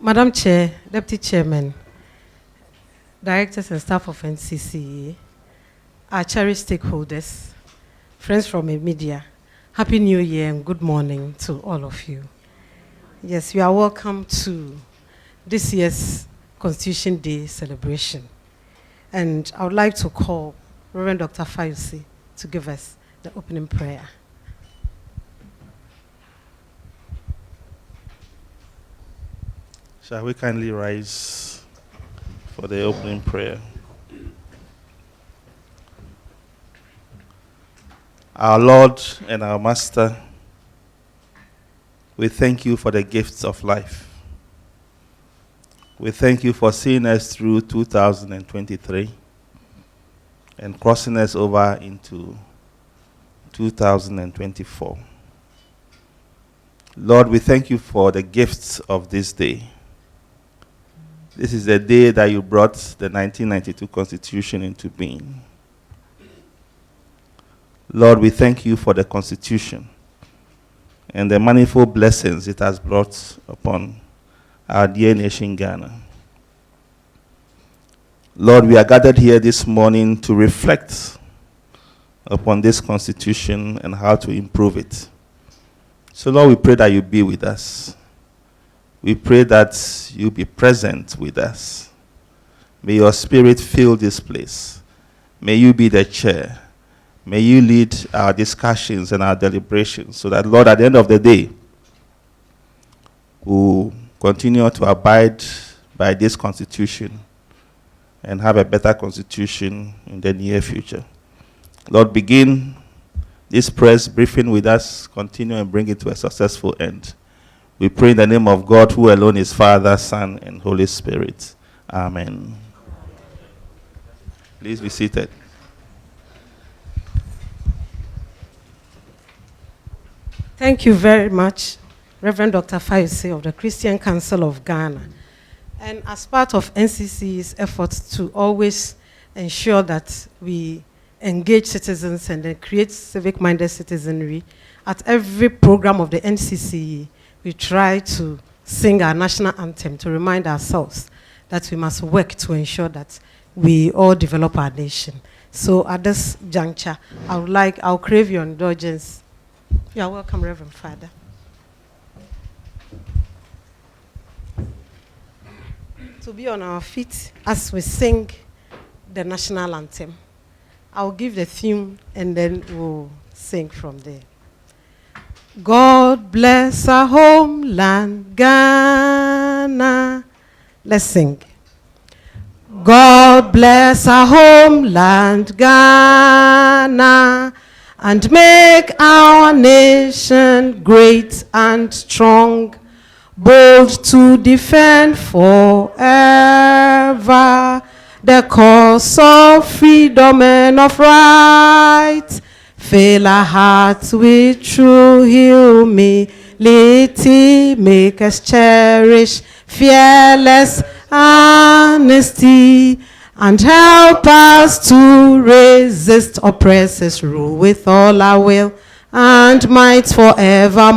Madam Chair, Deputy Chairman, Directors and staff of NCCEGH, our cherished stakeholders, friends from the media, Happy New Year and good morning to all of you. Yes, you are welcome to this year's Constitution Day celebration. And I would like to call Reverend Dr. Fayose to give us the opening prayer. Shall we kindly rise for the opening prayer? Our Lord and our Master, we thank you for the gifts of life. We thank you for seeing us through 2023 and crossing us over into 2024. Lord, we thank you for the gifts of this day. This is the day that you brought the 1992 Constitution into being. Lord, we thank you for the Constitution and the manifold blessings it has brought upon our dear nation, Ghana. Lord, we are gathered here this morning to reflect upon this Constitution and how to improve it. So, Lord, we pray that you be with us. We pray that you be present with us. May your Spirit fill this place. May you be the chair. May you lead our discussions and our deliberations so that, Lord, at the end of the day, we'll continue to abide by this Constitution and have a better Constitution in the near future. Lord, begin this press briefing with us, continue and bring it to a successful end. We pray in the name of God, who alone is Father, Son, and Holy Spirit. Amen. Please be seated. Thank you very much, Reverend Dr. Fayose of the Christian Council of Ghana. And as part of NCC's efforts to always ensure that we engage citizens and then create civic-minded citizenry, at every program of the NCCE, we try to sing our national anthem to remind ourselves that we must work to ensure that we all develop our nation. So at this juncture, I'll crave your indulgence. You are welcome, Reverend Father. To be on our feet as we sing the national anthem. I'll give the theme and then we'll sing from there. God bless our homeland, Ghana. Let's sing. God bless our homeland, Ghana, and make our nation great and strong, bold to defend forever the cause of freedom and of right. Fill our hearts with true humility, make us cherish fearless honesty, and help us to resist oppressors' rule with all our will and might forevermore.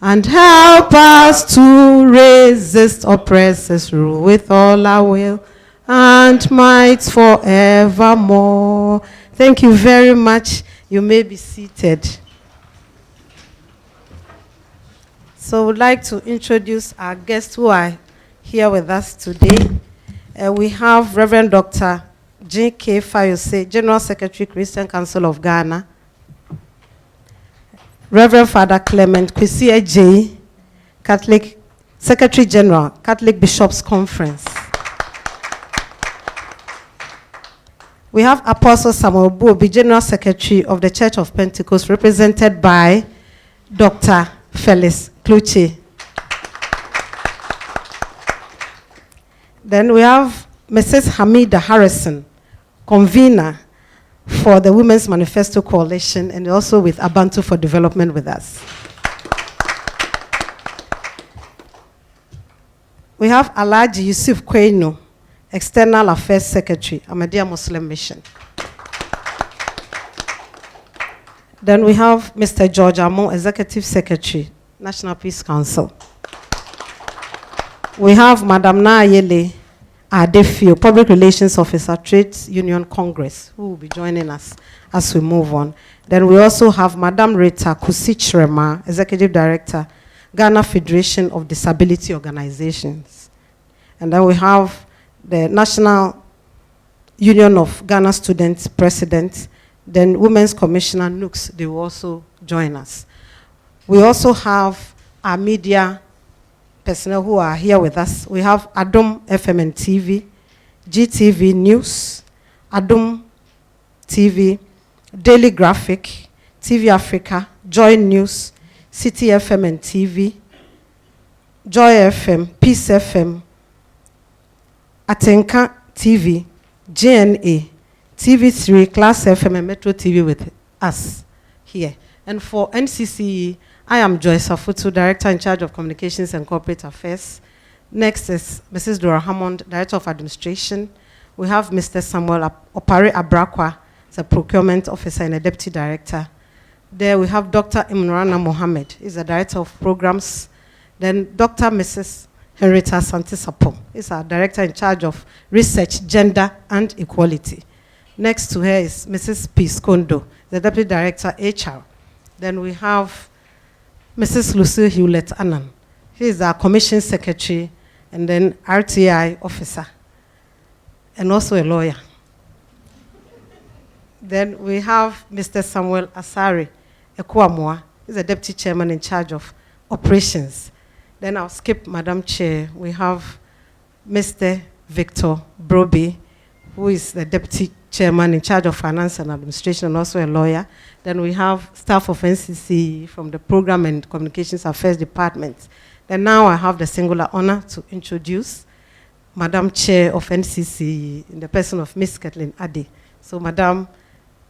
And help us to resist oppressors' rule with all our will and might forevermore. Thank you very much. You may be seated. So I would like to introduce our guests who are here with us today. We have Reverend Dr. J.K. Fayose, General Secretary, Christian Council of Ghana. Reverend Father Clement Kwesi J., Catholic Secretary General, Catholic Bishops Conference. We have Apostle Samuel Bobi, General Secretary of the Church of Pentecost, represented by Dr. Felix Kluche. Then we have Mrs. Hamida Harrison, convener for the Women's Manifesto Coalition, and also with Abantu for Development with us. We have Alhaji Yusuf Kwenu, External Affairs Secretary, Ahmadiyya Muslim Mission. Then we have Mr. George Amon, Executive Secretary, National Peace Council. We have Madam Naayele Adefio, Public Relations Officer, Trades Union Congress, who will be joining us as we move on. Then we also have Madam Rita Kusichrema, Executive Director, Ghana Federation of Disability Organizations. And then we have the National Union of Ghana Students President, then Women's Commissioner Nooks, they will also join us. We also have our media personnel who are here with us. We have Adom FM and TV, GTV News, Adom TV, Daily Graphic, TV Africa, Joy News, City FM and TV, Joy FM, Peace FM, Atenka TV, JNA, TV3, Class FM, and Metro TV with us here. And for NCCE, I am Joyce Afutu, Director in charge of Communications and Corporate Affairs. Next is Mrs. Dora Hammond, Director of Administration. We have Mr. Samuel Opare Abrakwa, the Procurement Officer and a Deputy Director. There we have Dr. Imrana Mohammed, he's the Director of Programs. Then Dr. Mrs. Henrietta Santisapo is our Director in charge of Research, Gender and Equality. Next to her is Mrs. Peace Kondo, the Deputy Director, HR. Then we have Mrs. Lucille Hewlett Annan. She is our Commission Secretary and then RTI Officer, and also a lawyer. Then we have Mr. Samuel Asari Ekuamwa. He's the Deputy Chairman in charge of Operations. Then I'll skip Madam Chair. We have Mr. Victor Broby, who is the Deputy Chairman in charge of Finance and Administration and also a lawyer. Then we have staff of NCC from the Program and Communications Affairs Department. Then now I have the singular honor to introduce Madam Chair of NCC in the person of Miss Kathleen Ade. So Madam,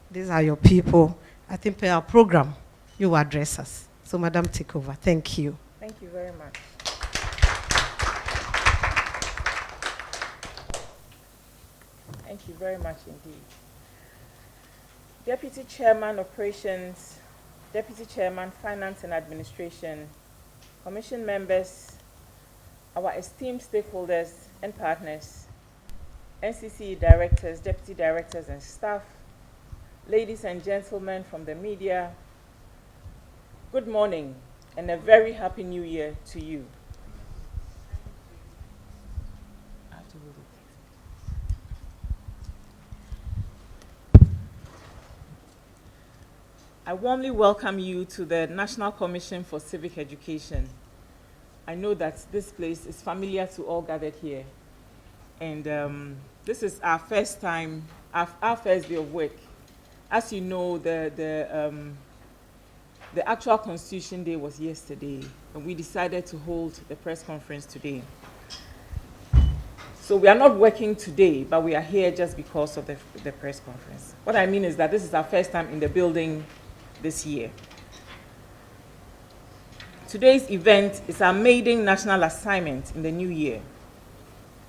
these are your people. I think per our program, you will address us. So Madam, take over. Thank you. Thank you very much. Thank you very much indeed. Deputy Chairman Operations, Deputy Chairman Finance and Administration, Commission members, our esteemed stakeholders and partners, NCCE directors, deputy directors and staff, ladies and gentlemen from the media, good morning and a very happy new year to you. I warmly welcome you to the National Commission for Civic Education. I know that this place is familiar to all gathered here. And this is our first time, our first day of work. As you know, the actual Constitution Day was yesterday, and we decided to hold the press conference today. So we are not working today, but we are here just because of the press conference. What I mean is that this is our first time in the building this year. Today's event is our maiden national assignment in the new year.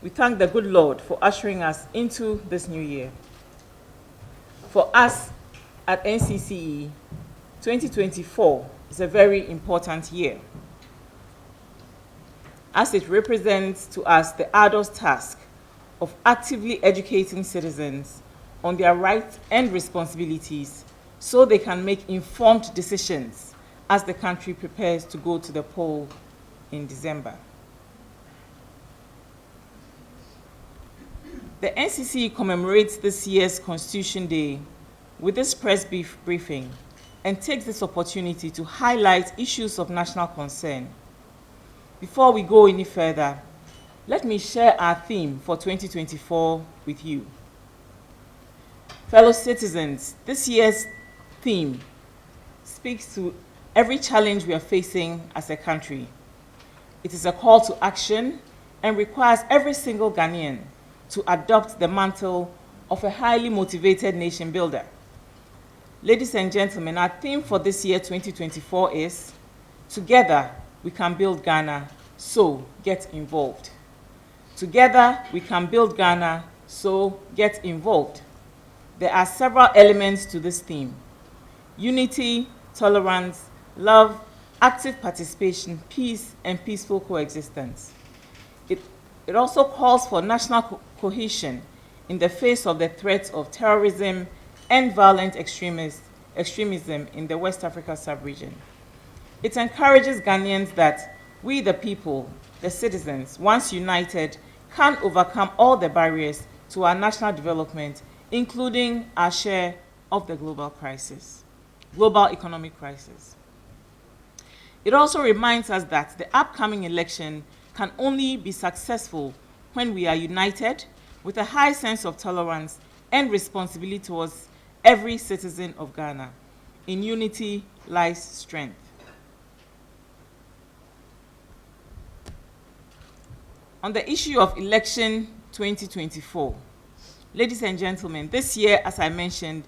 We thank the good Lord for ushering us into this new year. For us at NCCE, 2024 is a very important year, as it represents to us the arduous task of actively educating citizens on their rights and responsibilities so they can make informed decisions as the country prepares to go to the poll in December. The NCC commemorates this year's Constitution Day with this press briefing and takes this opportunity to highlight issues of national concern. Before we go any further, let me share our theme for 2024 with you. Fellow citizens, this year's theme speaks to every challenge we are facing as a country. It is a call to action and requires every single Ghanaian to adopt the mantle of a highly motivated nation builder. Ladies and gentlemen, our theme for this year 2024 is Together we can build Ghana, so get involved. Together we can build Ghana, so get involved. There are several elements to this theme: unity, tolerance, love, active participation, peace, and peaceful coexistence. It also calls for national cohesion in the face of the threats of terrorism and violent extremism in the West Africa sub-region. It encourages Ghanaians that we, the people, the citizens, once united, can overcome all the barriers to our national development, including our share of the global economic crisis. It also reminds us that the upcoming election can only be successful when we are united with a high sense of tolerance and responsibility towards every citizen of Ghana. In unity lies strength. On the issue of election 2024, ladies and gentlemen, this year, as I mentioned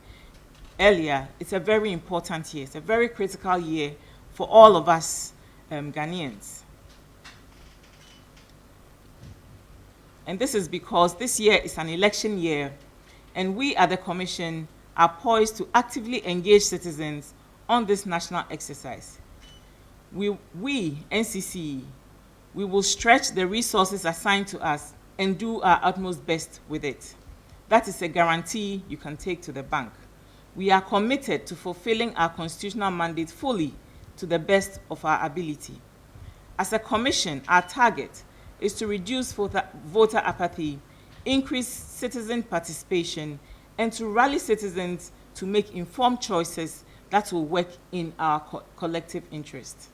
earlier, it's a very important year. It's a very critical year for all of us Ghanaians. And this is because this year is an election year, and we at the Commission are poised to actively engage citizens on this national exercise. We NCCE, we will stretch the resources assigned to us and do our utmost best with it. That is a guarantee you can take to the bank. We are committed to fulfilling our constitutional mandate fully to the best of our ability. As a Commission, our target is to reduce voter apathy, increase citizen participation, and to rally citizens to make informed choices that will work in our collective interest.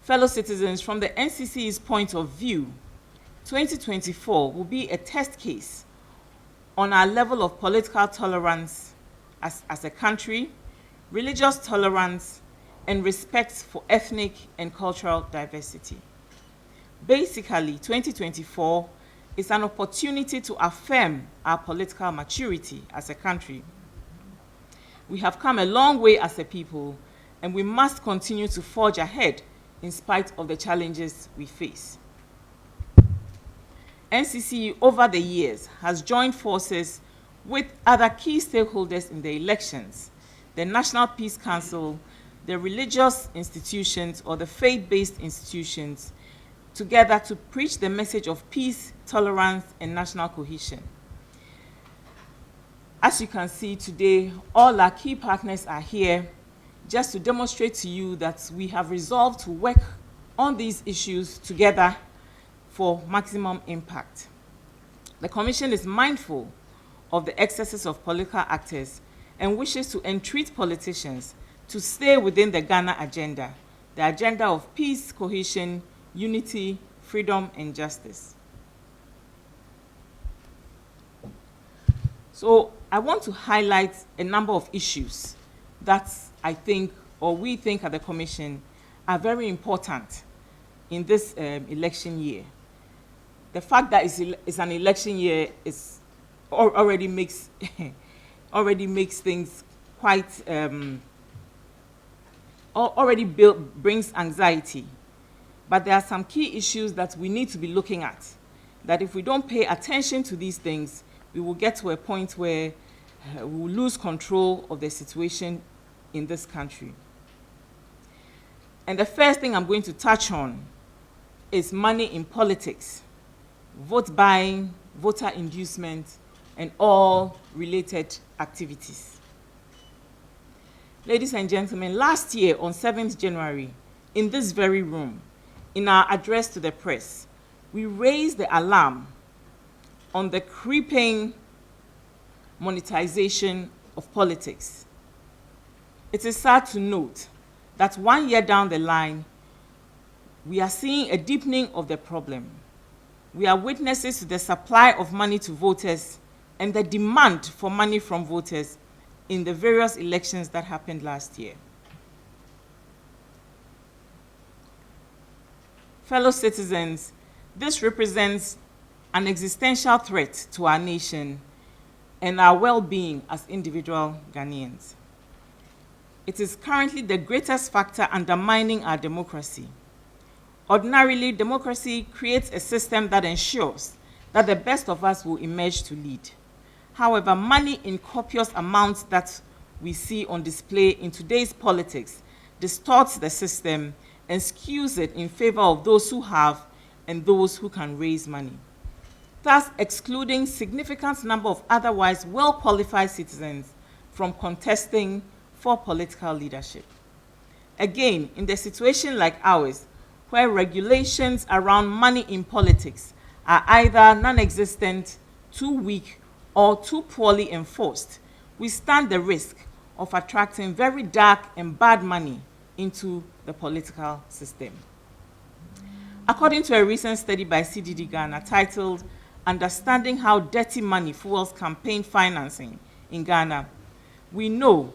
Fellow citizens, from the NCC's point of view, 2024 will be a test case on our level of political tolerance as a country, religious tolerance, and respect for ethnic and cultural diversity. Basically, 2024 is an opportunity to affirm our political maturity as a country. We have come a long way as a people, and we must continue to forge ahead in spite of the challenges we face. NCCE over the years has joined forces with other key stakeholders in the elections, the National Peace Council, the religious institutions or the faith-based institutions, together to preach the message of peace, tolerance, and national cohesion. As you can see today, all our key partners are here just to demonstrate to you that we have resolved to work on these issues together for maximum impact. The Commission is mindful of the excesses of political actors and wishes to entreat politicians to stay within the Ghana agenda, the agenda of peace, cohesion, unity, freedom, and justice. So I want to highlight a number of issues that I think, or we think at the Commission, are very important in this election year. The fact that it's an election year is already makes things quite brings anxiety. But there are some key issues that we need to be looking at, that if we don't pay attention to these things, we will get to a point where we will lose control of the situation in this country. And the first thing I'm going to touch on is money in politics, vote buying, voter inducement, and all related activities. Ladies and gentlemen, last year on 7th January, in this very room, in our address to the press, we raised the alarm on the creeping monetization of politics. It is sad to note that 1 year down the line, we are seeing a deepening of the problem. We are witnesses to the supply of money to voters and the demand for money from voters in the various elections that happened last year. Fellow citizens, this represents an existential threat to our nation and our well-being as individual Ghanaians. It is currently the greatest factor undermining our democracy. Ordinarily, democracy creates a system that ensures that the best of us will emerge to lead. However, money in copious amounts that we see on display in today's politics distorts the system and skews it in favor of those who have and those who can raise money, thus excluding significant number of otherwise well-qualified citizens from contesting for political leadership. Again, in a situation like ours, where regulations around money in politics are either non-existent, too weak, or too poorly enforced, we stand the risk of attracting very dark and bad money into the political system. According to a recent study by CDD Ghana titled "Understanding How Dirty Money Fuels Campaign Financing in Ghana," we know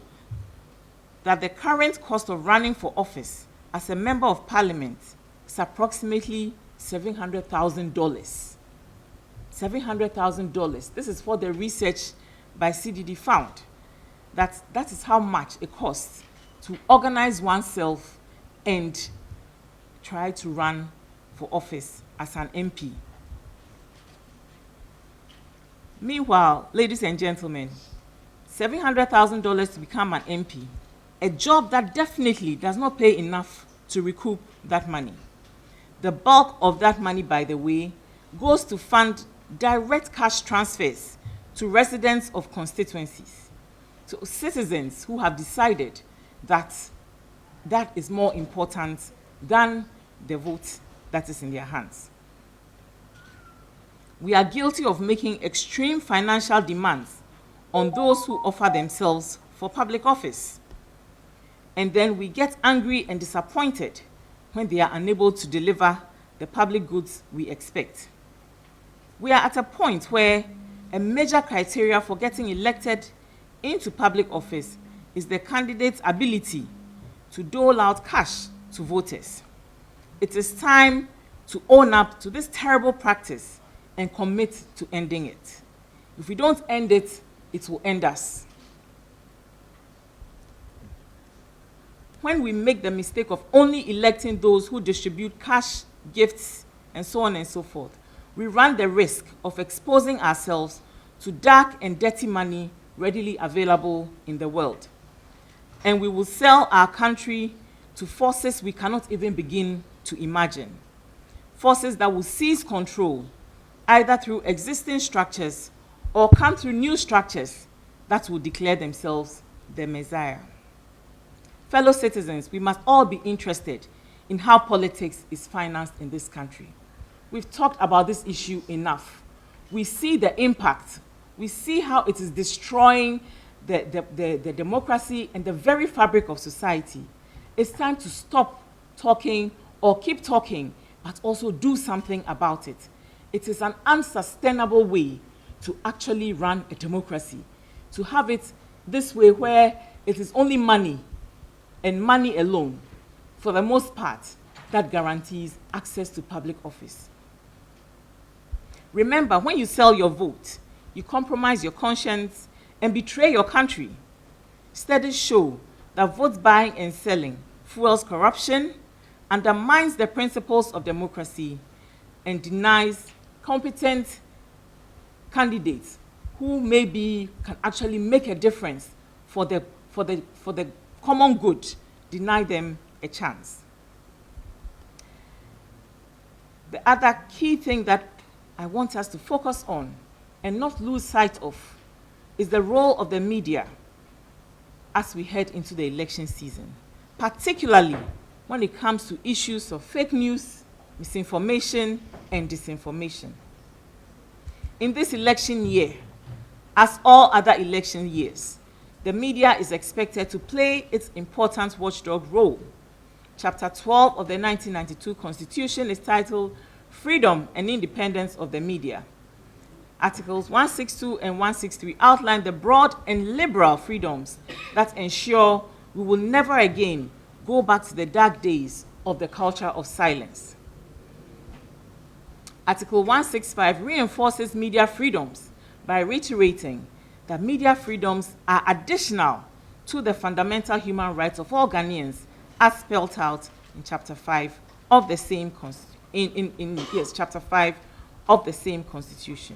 that the current cost of running for office as a member of parliament is approximately $700,000. $700,000. This is what the research by CDD found. That is how much it costs to organize oneself and try to run for office as an MP. Meanwhile, ladies and gentlemen, $700,000 to become an MP, a job that definitely does not pay enough to recoup that money. The bulk of that money, by the way, goes to fund direct cash transfers to residents of constituencies, to citizens who have decided that that is more important than the vote that is in their hands. We are guilty of making extreme financial demands on those who offer themselves for public office. And then we get angry and disappointed when they are unable to deliver the public goods we expect. We are at a point where a major criteria for getting elected into public office is the candidate's ability to dole out cash to voters. It is time to own up to this terrible practice and commit to ending it. If we don't end it, it will end us. When we make the mistake of only electing those who distribute cash, gifts, and so on and so forth, we run the risk of exposing ourselves to dark and dirty money readily available in the world. And we will sell our country to forces we cannot even begin to imagine. Forces that will seize control either through existing structures or come through new structures that will declare themselves the Messiah. Fellow citizens, we must all be interested in how politics is financed in this country. We've talked about this issue enough. We see the impact. We see how it is destroying the democracy and the very fabric of society. It's time to stop talking or keep talking, but also do something about it. It is an unsustainable way to actually run a democracy, to have it this way where it is only money and money alone, for the most part, that guarantees access to public office. Remember, when you sell your vote, you compromise your conscience and betray your country. Studies show that vote buying and selling fuels corruption, undermines the principles of democracy, and denies competent candidates who maybe can actually make a difference for the common good, deny them a chance. The other key thing that I want us to focus on and not lose sight of is the role of the media as we head into the election season, particularly when it comes to issues of fake news, misinformation, and disinformation. In this election year, as all other election years, the media is expected to play its important watchdog role. Chapter 12 of the 1992 Constitution is titled Freedom and Independence of the Media. Articles 162 and 163 outline the broad and liberal freedoms that ensure we will never again go back to the dark days of the culture of silence. Article 165 reinforces media freedoms by reiterating that media freedoms are additional to the fundamental human rights of all Ghanaians, as spelled out in Chapter 5 of the same Chapter 5 of the same Constitution.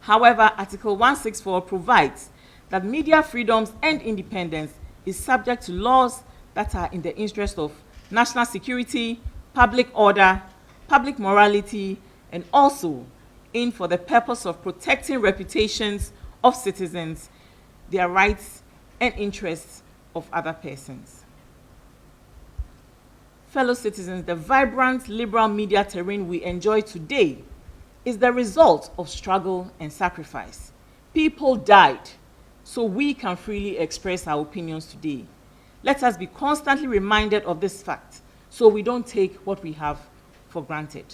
However, Article 164 provides that media freedoms and independence is subject to laws that are in the interest of national security, public order, public morality, and also in for the purpose of protecting reputations of citizens, their rights and interests of other persons. Fellow citizens, the vibrant liberal media terrain we enjoy today is the result of struggle and sacrifice. People died so we can freely express our opinions today. Let us be constantly reminded of this fact so we don't take what we have for granted.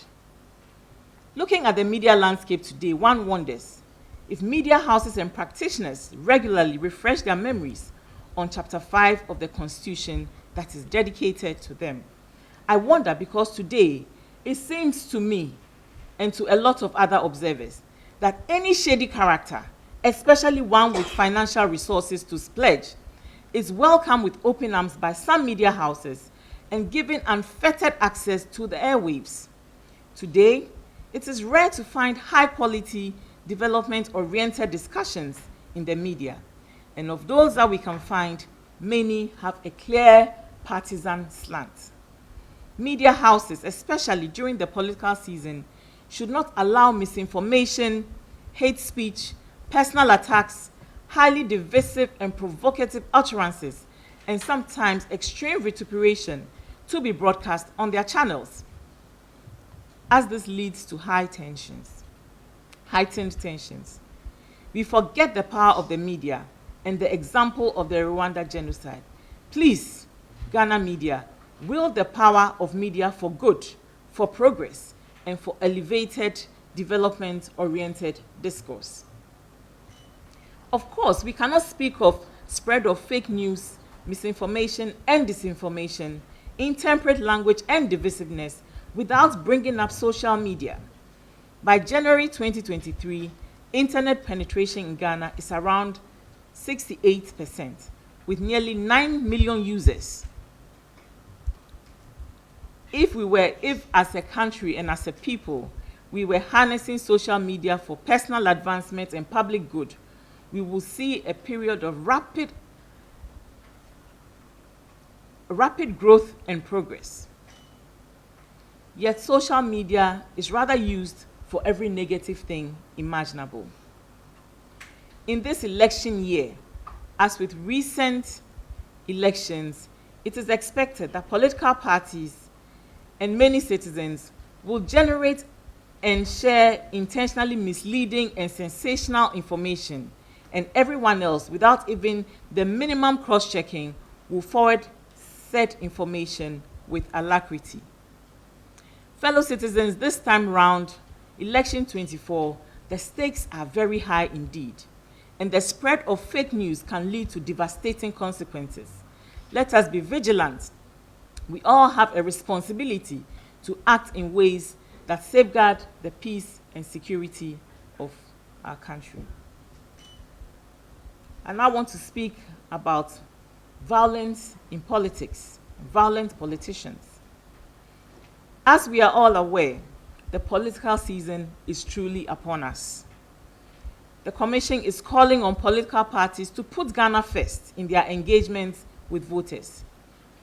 Looking at the media landscape today, one wonders if media houses and practitioners regularly refresh their memories on Chapter 5 of the Constitution that is dedicated to them. I wonder because today it seems to me and to a lot of other observers that any shady character, especially one with financial resources to splurge, is welcomed with open arms by some media houses and given unfettered access to the airwaves. Today, it is rare to find high-quality, development-oriented discussions in the media. And of those that we can find, many have a clear partisan slant. Media houses, especially during the political season, should not allow misinformation, hate speech, personal attacks, highly divisive and provocative utterances, and sometimes extreme vituperation to be broadcast on their channels, as this leads to heightened tensions. We forget the power of the media and the example of the Rwanda genocide. Please, Ghana media, wield the power of media for good, for progress, and for elevated, development-oriented discourse. Of course, we cannot speak of spread of fake news, misinformation and disinformation, intemperate language and divisiveness without bringing up social media. By January 2023, internet penetration in Ghana is around 68%, with nearly 9 million users. If as a country and as a people, we were harnessing social media for personal advancement and public good, we will see a period of rapid growth and progress. Yet social media is rather used for every negative thing imaginable. In this election year, as with recent elections, it is expected that political parties and many citizens will generate and share intentionally misleading and sensational information, and everyone else, without even the minimum cross-checking, will forward said information with alacrity. Fellow citizens, this time round, election 24, the stakes are very high indeed, and the spread of fake news can lead to devastating consequences. Let us be vigilant. We all have a responsibility to act in ways that safeguard the peace and security of our country. I now want to speak about violence in politics, violent politicians. As we are all aware, the political season is truly upon us. The Commission is calling on political parties to put Ghana first in their engagements with voters.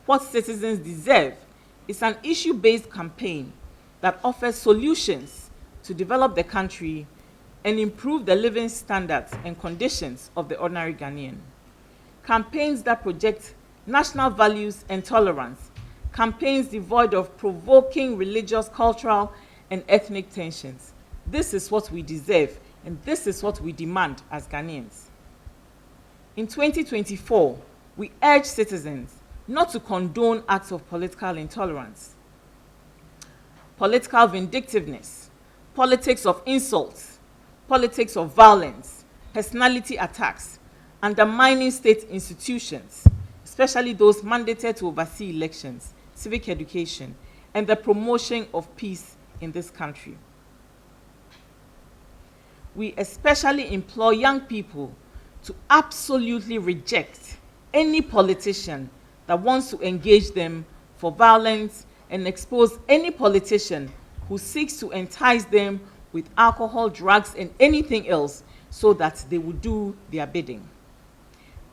What citizens deserve is an issue-based campaign that offers solutions to develop the country and improve the living standards and conditions of the ordinary Ghanaian. Campaigns that project national values and tolerance, campaigns devoid of provoking religious, cultural, and ethnic tensions. This is what we deserve, and this is what we demand as Ghanaians. In 2024, we urge citizens not to condone acts of political intolerance, political vindictiveness, politics of insults, politics of violence, personality attacks, undermining state institutions, especially those mandated to oversee elections, civic education, and the promotion of peace in this country. We especially implore young people to absolutely reject any politician that wants to engage them for violence and expose any politician who seeks to entice them with alcohol, drugs, and anything else so that they will do their bidding.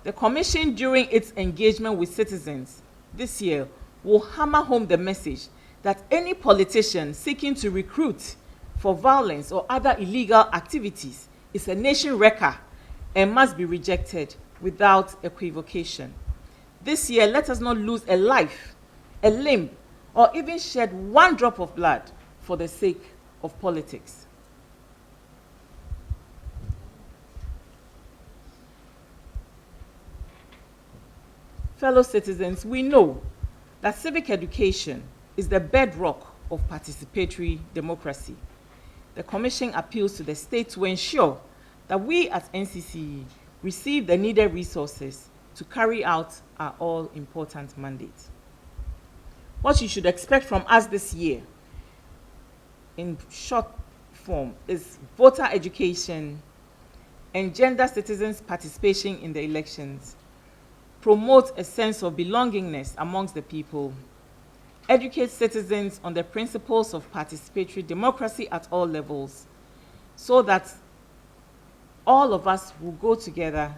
The Commission, during its engagement with citizens this year, will hammer home the message that any politician seeking to recruit for violence or other illegal activities is a nation wrecker and must be rejected without equivocation. This year, let us not lose a life, a limb, or even shed one drop of blood for the sake of politics. Fellow citizens, we know that civic education is the bedrock of participatory democracy. The Commission appeals to the state to ensure that we at NCCE receive the needed resources to carry out our all-important mandate. What you should expect from us this year, in short form, is voter education, engender citizens' participation in the elections, promote a sense of belongingness amongst the people, educate citizens on the principles of participatory democracy at all levels, so that all of us will go together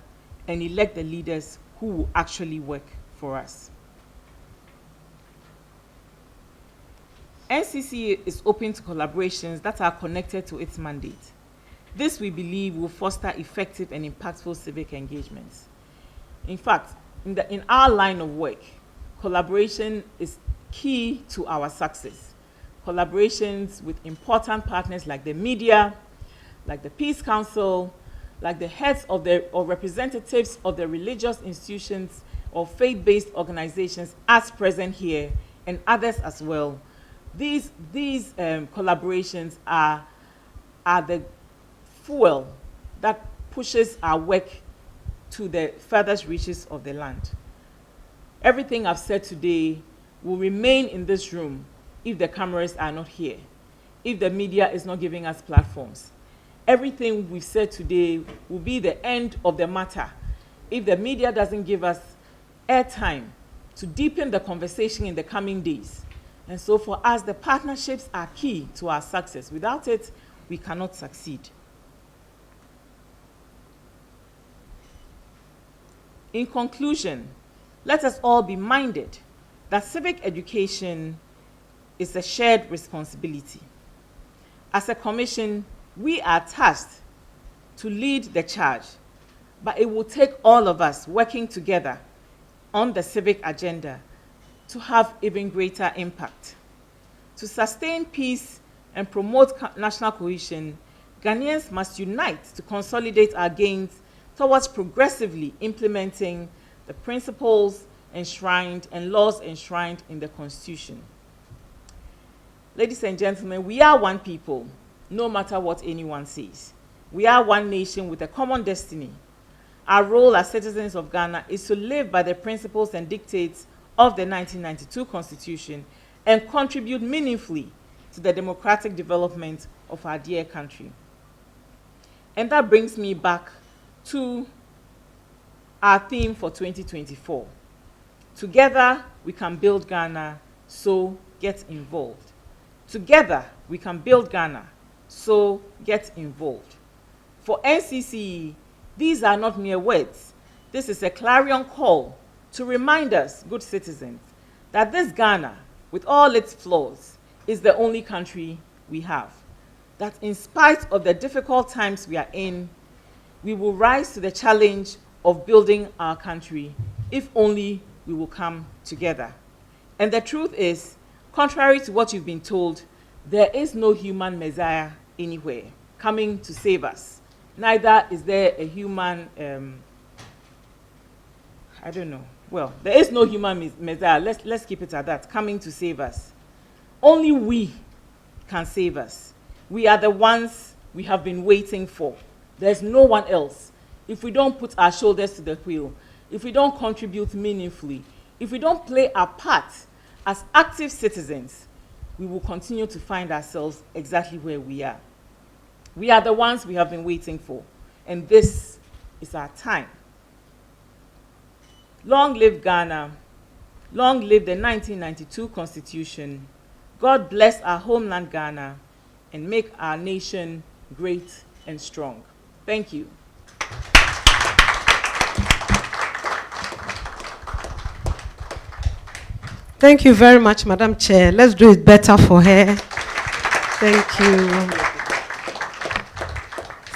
and elect the leaders who will actually work for us. NCCE is open to collaborations that are connected to its mandate. This, we believe, will foster effective and impactful civic engagements. In fact, in our line of work, collaboration is key to our success. Collaborations with important partners like the media, like the Peace Council, like the heads of or representatives of the religious institutions or faith-based organizations as present here, and others as well. These collaborations are the fuel that pushes our work to the furthest reaches of the land. Everything I've said today will remain in this room if the cameras are not here, if the media is not giving us platforms. Everything we've said today will be the end of the matter if the media doesn't give us airtime to deepen the conversation in the coming days. And so for us, the partnerships are key to our success. Without it, we cannot succeed. In conclusion, let us all be minded that civic education is a shared responsibility. As a commission, we are tasked to lead the charge, but it will take all of us working together on the civic agenda to have even greater impact. To sustain peace and promote national cohesion, Ghanaians must unite to consolidate our gains towards progressively implementing the principles enshrined and laws enshrined in the Constitution. Ladies and gentlemen, we are one people, no matter what anyone says. We are one nation with a common destiny. Our role as citizens of Ghana is to live by the principles and dictates of the 1992 Constitution and contribute meaningfully to the democratic development of our dear country. And that brings me back to our theme for 2024. Together, we can build Ghana, so get involved. Together, we can build Ghana, so get involved. For NCCE, these are not mere words. This is a clarion call to remind us, good citizens, that this Ghana, with all its flaws, is the only country we have. That in spite of the difficult times we are in, we will rise to the challenge of building our country, if only we will come together. And the truth is, contrary to what you've been told, there is no human messiah anywhere coming to save us. Neither is there a human, I don't know. Well, there is no human messiah, let's keep it at that, coming to save us. Only we can save us. We are the ones we have been waiting for. There's no one else. If we don't put our shoulders to the wheel, if we don't contribute meaningfully, if we don't play our part as active citizens, we will continue to find ourselves exactly where we are. We are the ones we have been waiting for, and this is our time. Long live Ghana. Long live the 1992 Constitution. God bless our homeland Ghana and make our nation great and strong. Thank you. Thank you very much, Madam Chair. Let's do it better for her. Thank you.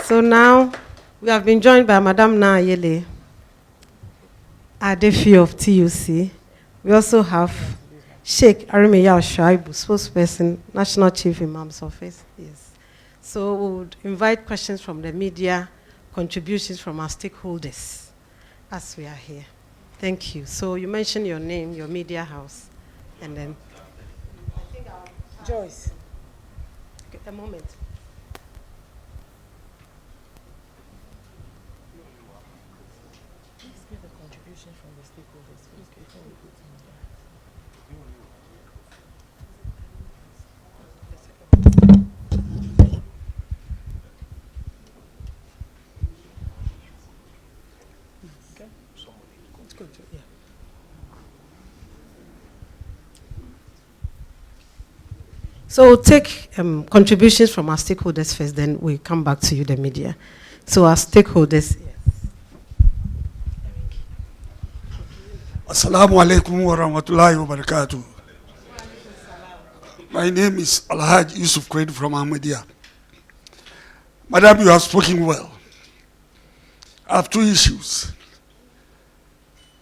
So now, we have been joined by Madam Naayele Adefi of TUC. We also have Sheikh Arimeya Shaibu, spokesperson, National Chief Imam's Office. Yes. So we would invite questions from the media, contributions from our stakeholders as we are here. Thank you. So you mentioned your name, your media house, and then Joyce. okay, a moment. Please give the contribution from the stakeholders before we go to media. Okay. It's good. Yeah. So we'll take contributions from our stakeholders first, then we'll come back to you, the media. So our stakeholders. Assalamu alaikum wa rahmatullahi wa barakatuh. My name is Alhaj Yusuf Quaid from Ahmadiyya. Madam, you have spoken well. I have two issues.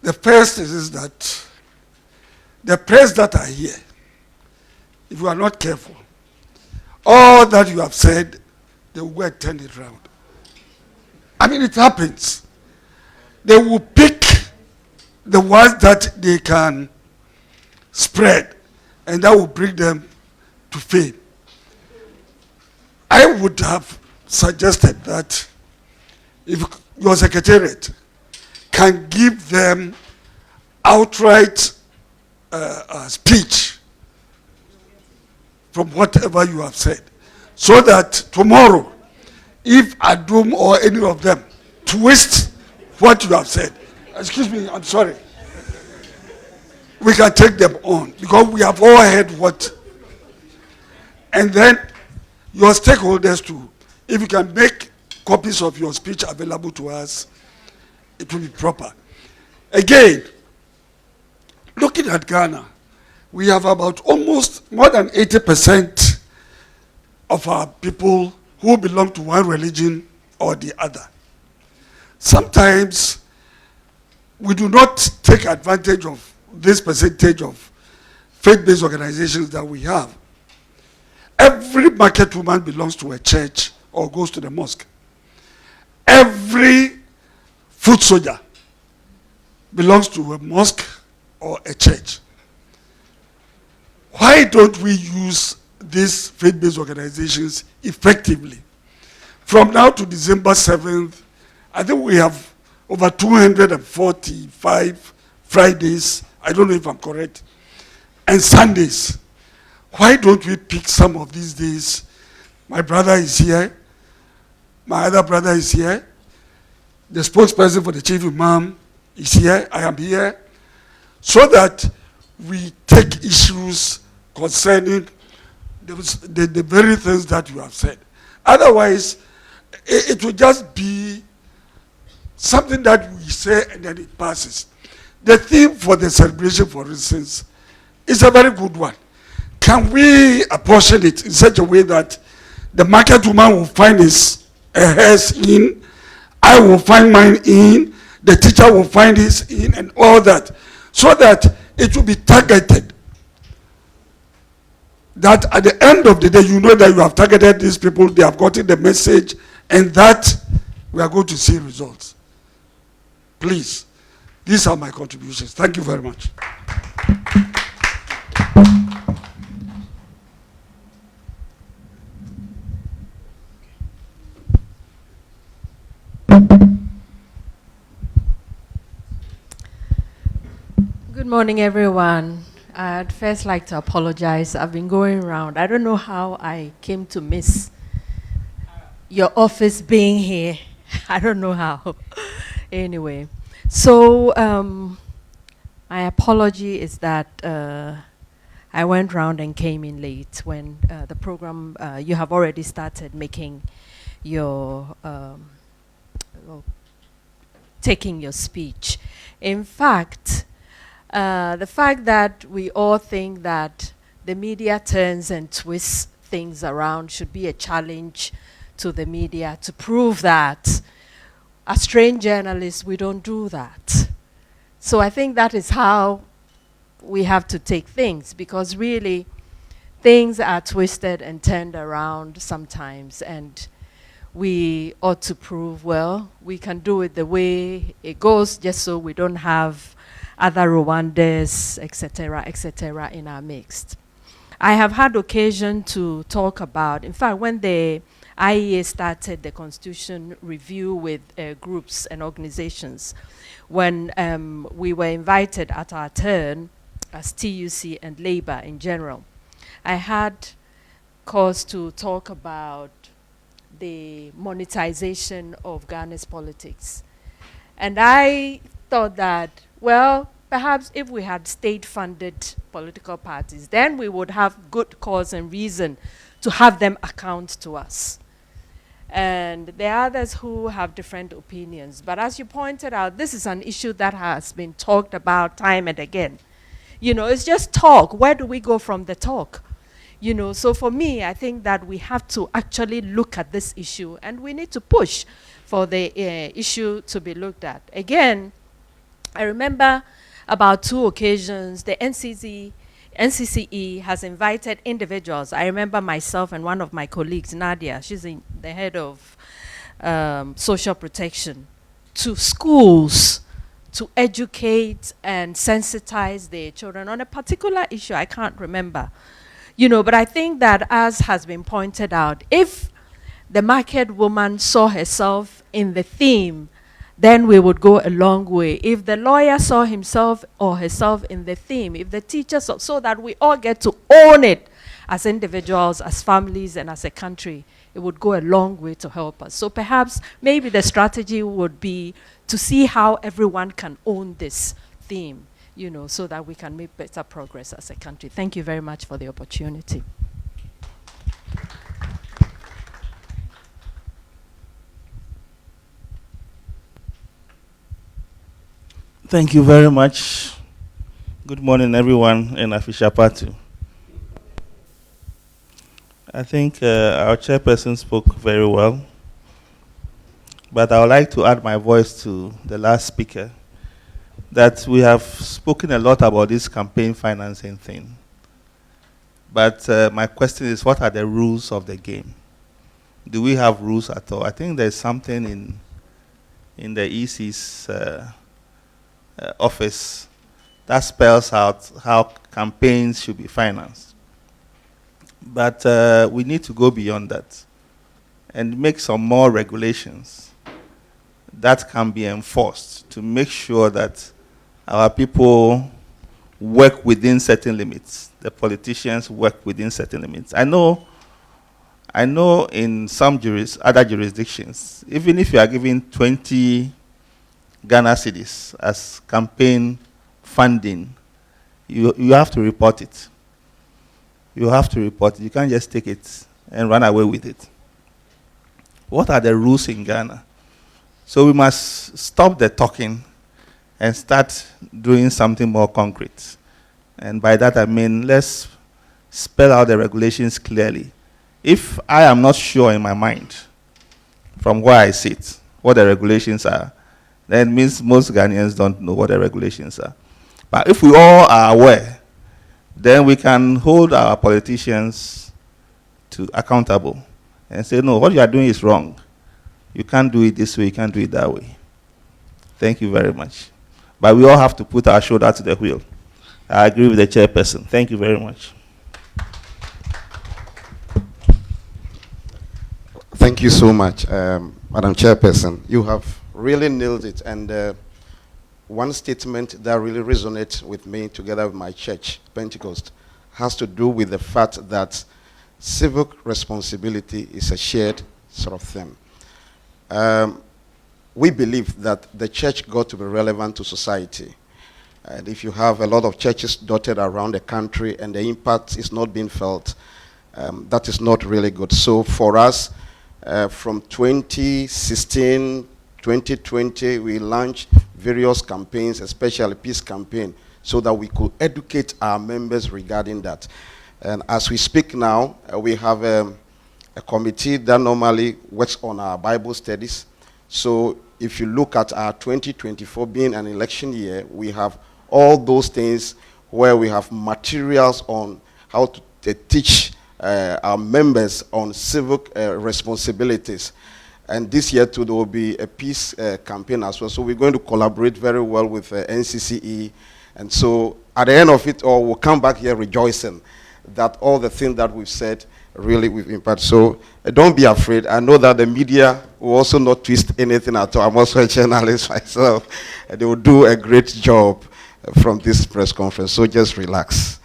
The first is that the press that are here, if you are not careful, all that you have said, they will go and turn it around. I mean, it happens. They will pick the ones that they can spread, and that will bring them to fame. I would have suggested that if your secretariat can give them outright speech from whatever you have said, so that tomorrow, if Adum or any of them twist what you have said, excuse me, I'm sorry, we can take them on, because we have all heard what. And then your stakeholders too, if you can make copies of your speech available to us, it will be proper. Again, looking at Ghana, we have about almost more than 80% of our people who belong to one religion or the other. Sometimes we do not take advantage of this percentage of faith-based organizations that we have. Every market woman belongs to a church or goes to the mosque. Every foot soldier belongs to a mosque or a church. Why don't we use these faith-based organizations effectively? From now to December 7th, I think we have over 245 Fridays, I don't know if I'm correct, and Sundays. Why don't we pick some of these days? My brother is here, my other brother is here, the spokesperson for the chief imam is here, I am here, so that we take issues concerning the very things that you have said. Otherwise, it will just be something that we say and then it passes. The theme for the celebration, for instance, is a very good one. Can we apportion it in such a way that the market woman will find hers in, I will find mine in, the teacher will find his in, and all that, so that it will be targeted. That at the end of the day, you know that you have targeted these people, they have gotten the message, and that we are going to see results. Please, these are my contributions. Thank you very much. Good morning, everyone. I'd first like to apologize. I've been going around. I don't know how I came to miss your office being here. I don't know how. Anyway, so my apology is that I went round and came in late when the program, you have already started making your, taking your speech. In fact, The fact that we all think that the media turns and twists things around should be a challenge to the media to prove that as trained journalists, we don't do that. So I think that is how we have to take things, because really things are twisted and turned around sometimes, and we ought to prove, well, we can do it the way it goes, just so we don't have other Rwandas, etc., in our midst. I have had occasion to talk about, in fact, when the IEA started the Constitution review with groups and organizations, when we were invited at our turn as TUC and Labour in general, I had cause to talk about the monetization of Ghana's politics. And I thought that, well, perhaps if we had state-funded political parties, then we would have good cause and reason to have them account to us. And there are others who have different opinions. But as you pointed out, this is an issue that has been talked about time and again. You know, it's just talk. Where do we go from the talk? You know, so for me, I think that we have to actually look at this issue, and we need to push for the issue to be looked at. Again, I remember about 2 occasions, the NCCE has invited individuals. I remember myself and one of my colleagues, Nadia, she's the head of social protection, to schools to educate and sensitize their children on a particular issue. I can't remember. You know, but I think that, as has been pointed out, if the market woman saw herself in the theme, then we would go a long way. If the lawyer saw himself or herself in the theme, if the teacher saw, so that we all get to own it as individuals, as families, and as a country, it would go a long way to help us. So perhaps, maybe the strategy would be to see how everyone can own this theme, you know, so that we can make better progress as a country. Thank you very much for the opportunity. Thank you very much. Good morning, everyone, and Afisha Patu. I think our chairperson spoke very well, but I would like to add my voice to the last speaker, that we have spoken a lot about this campaign financing thing. But my question is, what are the rules of the game? Do we have rules at all? I think there's something in the EC's office that spells out how campaigns should be financed. But we need to go beyond that and make some more regulations that can be enforced to make sure that our people work within certain limits. The politicians work within certain limits. I know in some other jurisdictions, even if you are giving 20 Ghana cedis as campaign funding, you have to report it. You have to report it. You can't just take it and run away with it. What are the rules in Ghana? So we must stop the talking and start doing something more concrete. And by that I mean, let's spell out the regulations clearly. If I am not sure in my mind, from where I sit, what the regulations are, then it means most Ghanaians don't know what the regulations are. But if we all are aware, then we can hold our politicians to accountable and say, no, what you are doing is wrong. You can't do it this way, you can't do it that way. Thank you very much. But we all have to put our shoulder to the wheel. I agree with the chairperson. Thank you very much. Thank you so much, Madam Chairperson. You have really nailed it. And one statement that really resonates with me, together with my church, Pentecost, has to do with the fact that civic responsibility is a shared sort of thing. We believe that the church got to be relevant to society. And if you have a lot of churches dotted around the country and the impact is not being felt, that is not really good. So for us, from 2016, 2020, we launched various campaigns, especially peace campaign, so that we could educate our members regarding that. And as we speak now, we have a committee that normally works on our Bible studies. So if you look at our 2024 being an election year, we have all those things where we have materials on how to teach our members on civic responsibilities. And this year too, there will be a peace campaign as well. So we're going to collaborate very well with NCCEGH. And so at the end of it all, we'll come back here rejoicing that all the things that we've said really we've impacted. So don't be afraid. I know that the media will also not twist anything at all. I'm also a journalist myself. And they will do a great job from this press conference. So just relax.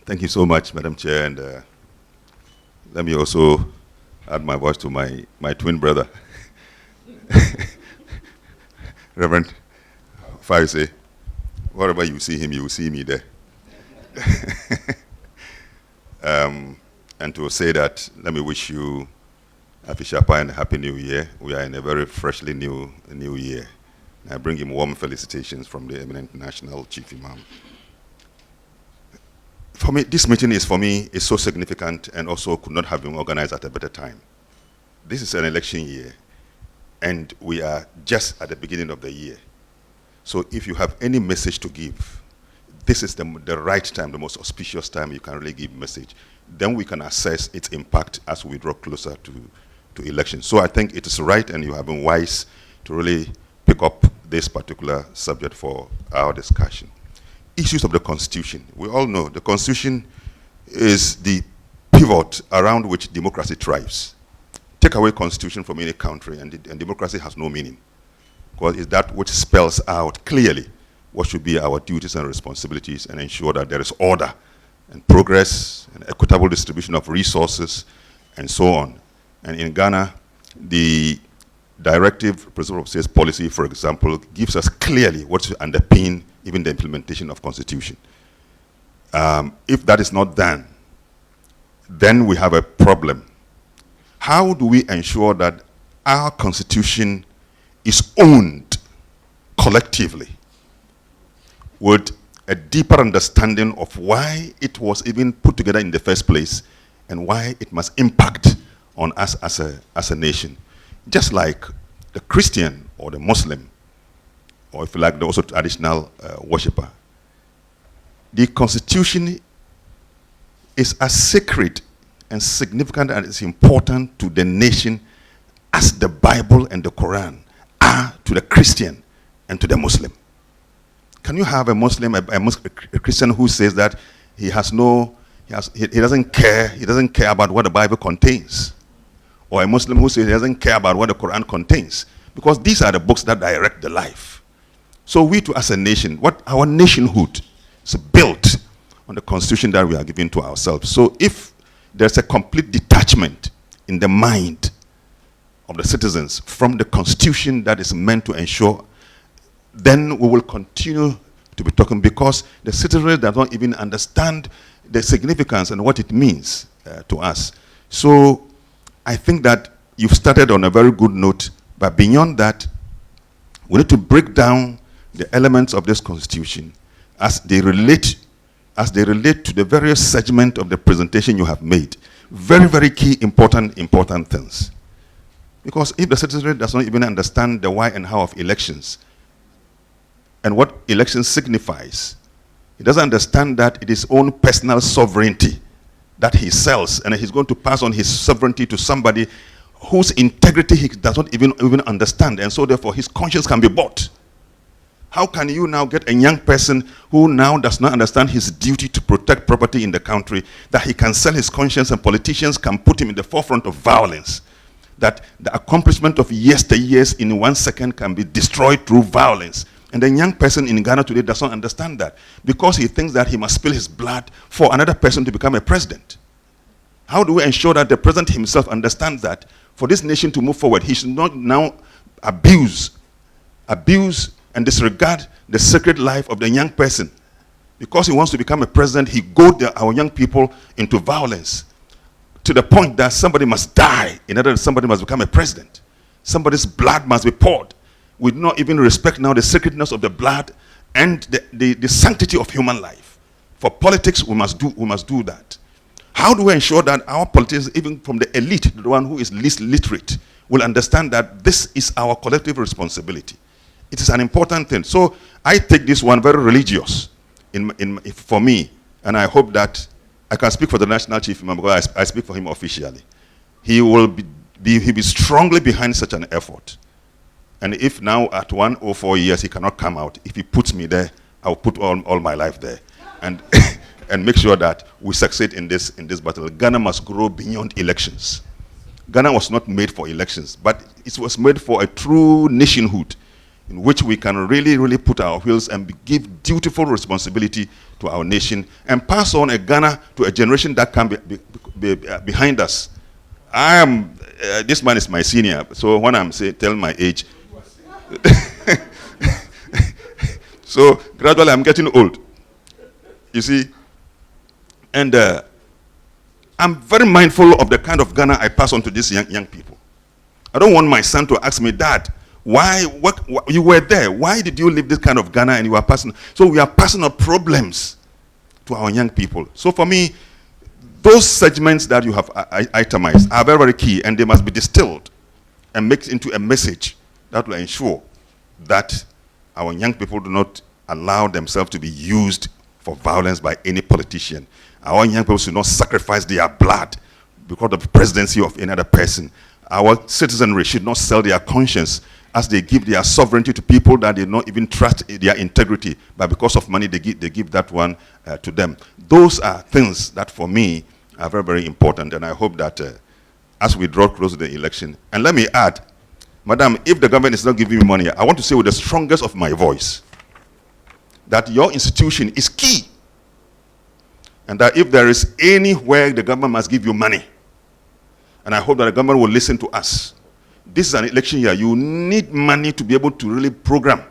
Thank you so much, Madam Chair, and let me also add my voice to my twin brother, Reverend Farise. Wherever you see him, you will see me there. And to say that, let me wish you Happy Shapa and Happy New Year. We are in a very freshly new year. I bring him warm felicitations from the eminent National Chief Imam. For me, this meeting is so significant and also could not have been organized at a better time. This is an election year, and we are just at the beginning of the year. So if you have any message to give, this is the right time, the most auspicious time you can really give message. Then we can assess its impact as we draw closer to elections. So I think it is right, and you have been wise to really pick up this particular subject for our discussion. Issues of the Constitution. We all know the Constitution is the pivot around which democracy thrives. Take away Constitution from any country and democracy has no meaning, because it's that which spells out clearly what should be our duties and responsibilities and ensure that there is order and progress and equitable distribution of resources and so on. And in Ghana, the directive principle of state policy, for example, gives us clearly what should underpin even the implementation of Constitution. If that is not done, then we have a problem. How do we ensure that our Constitution is owned collectively with a deeper understanding of why it was even put together in the first place and why it must impact on us as a nation? Just like the Christian or the Muslim, or if you like, the also traditional worshipper. The Constitution is as sacred and significant and as important to the nation as the Bible and the Quran are to the Christian and to the Muslim. Can you have a Muslim, a Christian who says that he doesn't care about what the Bible contains? Or a Muslim who says he doesn't care about what the Quran contains? Because these are the books that direct the life. So we too as a nation, what our nationhood is built on the Constitution that we are giving to ourselves. So if there's a complete detachment in the mind of the citizens from the Constitution that is meant to ensure, then we will continue to be talking, because the citizenry does not even understand the significance and what it means to us. So I think that you've started on a very good note, but beyond that, we need to break down the elements of this Constitution as they relate to the various segments of the presentation you have made. Very, very key, important things. Because if the citizenry does not even understand the why and how of elections and what elections signifies, it doesn't understand that it is own personal sovereignty that he sells, and he's going to pass on his sovereignty to somebody whose integrity he does not even understand, and so therefore his conscience can be bought. How can you now get a young person who now does not understand his duty to protect property in the country, that he can sell his conscience and politicians can put him in the forefront of violence, that the accomplishment of yesteryears in 1 second can be destroyed through violence? And the young person in Ghana today does not understand that, because he thinks that he must spill his blood for another person to become a president. How do we ensure that the president himself understands that for this nation to move forward, he should not now abuse and disregard the sacred life of the young person? Because he wants to become a president, he goads our young people into violence to the point that somebody must die in order that somebody must become a president. Somebody's blood must be poured. We do not even respect now the sacredness of the blood and the sanctity of human life. For politics, we must do that. How do we ensure that our politicians, even from the elite, the one who is least literate, will understand that this is our collective responsibility? It is an important thing. So I take this one very religious for me, and I hope that I can speak for the National Chief Imam because I speak for him officially. He will be strongly behind such an effort. And if now at 104 years he cannot come out, if he puts me there, I'll put all my life there. And and make sure that we succeed in this battle. Ghana must grow beyond elections. Ghana was not made for elections, but it was made for a true nationhood in which we can really, really put our wheels and give dutiful responsibility to our nation and pass on a Ghana to a generation that can be behind us. This man is my senior, so when I'm telling my age, so gradually I'm getting old, you see. And I'm very mindful of the kind of Ghana I pass on to these young people. I don't want my son to ask me, Dad, what you were there, why did you leave this kind of Ghana and you are passing? So we are passing on problems to our young people. So for me, those segments that you have itemized are very, very key, and they must be distilled and mixed into a message that will ensure that our young people do not allow themselves to be used for violence by any politician. Our young people should not sacrifice their blood because of the presidency of another person. Our citizenry should not sell their conscience as they give their sovereignty to people that they don't even trust their integrity, but because of money they give that one to them. Those are things that for me are very, very important, and I hope that as we draw close to the election, and let me add, Madam, if the government is not giving me money, I want to say with the strongest of my voice that your institution is key, and that if there is anywhere the government must give you money, and I hope that the government will listen to us. This is an election year. You need money to be able to really program.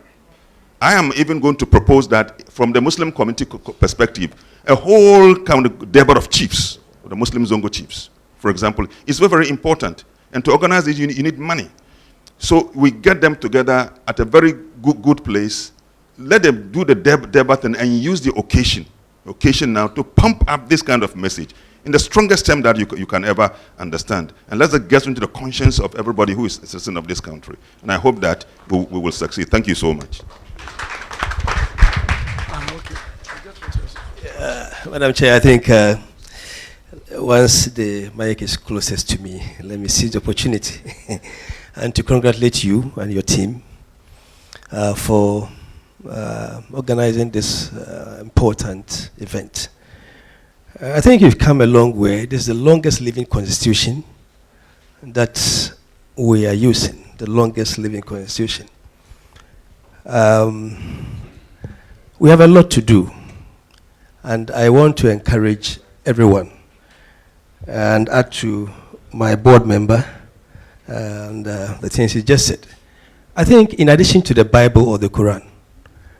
I am even going to propose that from the Muslim community perspective, a whole kind of Debar of chiefs, the Muslim Zongo chiefs, for example, is very, very important. And to organize it, you need money. So we get them together at a very good place. Let them do the Debar thing and use the occasion now to pump up this kind of message in the strongest term that you can ever understand. And let's get into the conscience of everybody who is a citizen of this country. And I hope that we will succeed. Thank you so much. Madam Chair, I think once the mic is closest to me, let me seize the opportunity and to congratulate you and your team for organizing this important event. I think you've come a long way. This is the longest living constitution that we are using, the longest living constitution. We have a lot to do, and I want to encourage everyone and add to my board member and the things he just said. I think in addition to the Bible or the Quran,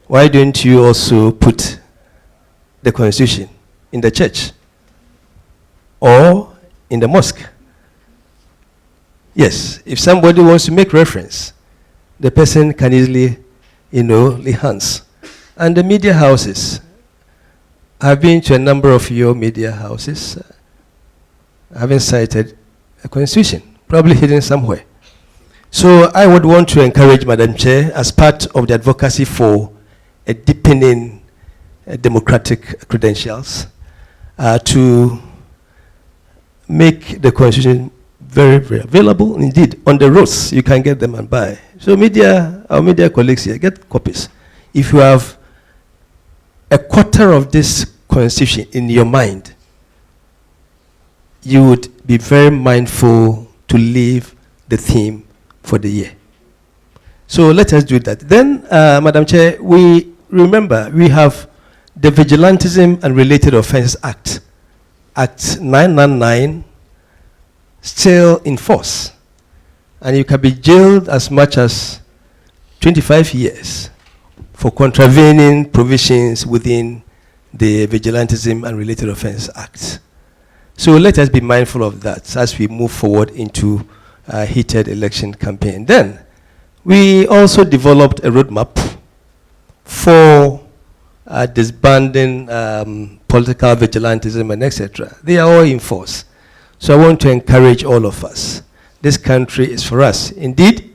why don't you also put the constitution in the church or in the mosque? Yes, if somebody wants to make reference, the person can easily, lay hands. And the media houses, I've been to a number of your media houses. I haven't cited a constitution, probably hidden somewhere. So I would want to encourage Madam Chair, as part of the advocacy for a deepening democratic credentials, to make the constitution very, very available. Indeed, on the roads, you can get them and buy. So our media colleagues here, get copies. If you have a quarter of this constitution in your mind, you would be very mindful to leave the theme for the year. So let us do that. Then, Madam Chair, we remember we have the Vigilantism and Related Offences Act, Act 999, still in force. And you can be jailed as much as 25 years for contravening provisions within the Vigilantism and Related Offences Act. So let us be mindful of that as we move forward into heated election campaign. Then, we also developed a roadmap for disbanding political vigilantism and etc. They are all in force. So I want to encourage all of us. This country is for us. Indeed,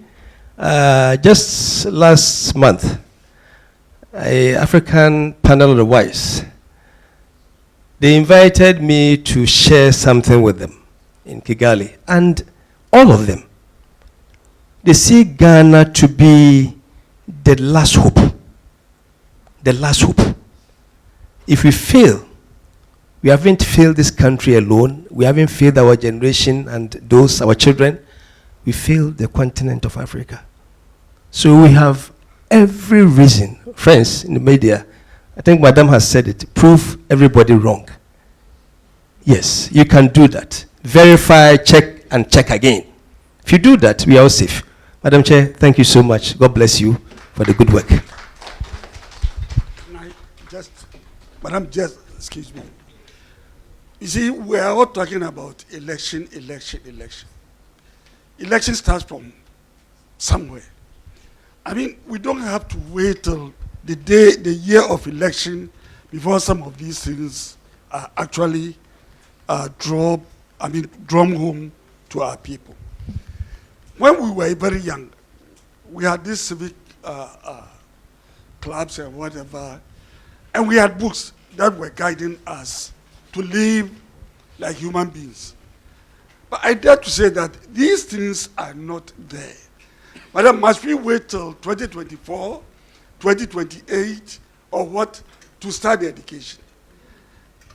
just last month, an African panel of the wise, they invited me to share something with them in Kigali. And all of them, they see Ghana to be the last hope. The last hope. If we fail, we haven't failed this country alone. We haven't failed our generation and those, our children. We failed the continent of Africa. So we have every reason, friends in the media, I think Madam has said it, prove everybody wrong. Yes, you can do that. Verify, check, and check again. If you do that, we are all safe. Madam Chair, thank you so much. God bless you for the good work. Madam, just excuse me. You see, we are all talking about election. Election starts from somewhere. I mean, we don't have to wait till the year of election before some of these things are actually drum home to our people. When we were very young, we had these civic clubs and whatever, and we had books that were guiding us to live like human beings. But I dare to say that these things are not there. Madam, must we wait till 2024, 2028, or what, to start the education?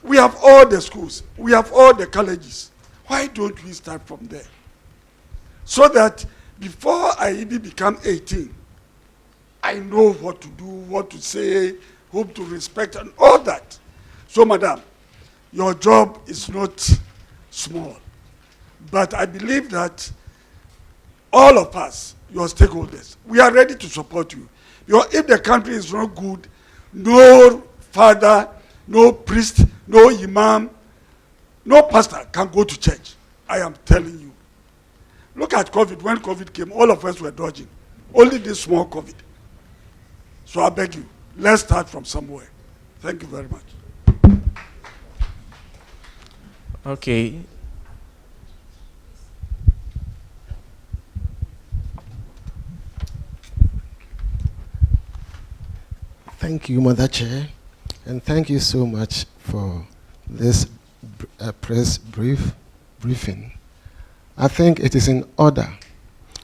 We have all the schools. We have all the colleges. Why don't we start from there? So that before I even become 18, I know what to do, what to say, whom to respect, and all that. So, Madam, your job is not small. But I believe that all of us, your stakeholders, we are ready to support you. Because if the country is not good, no father, no priest, no imam, no pastor can go to church. I am telling you. Look at COVID. When COVID came, all of us were dodging. Only this small COVID. So I beg you, let's start from somewhere. Thank you very much. Okay. Thank you, Mother Chair, and thank you so much for this press briefing. I think it is in order.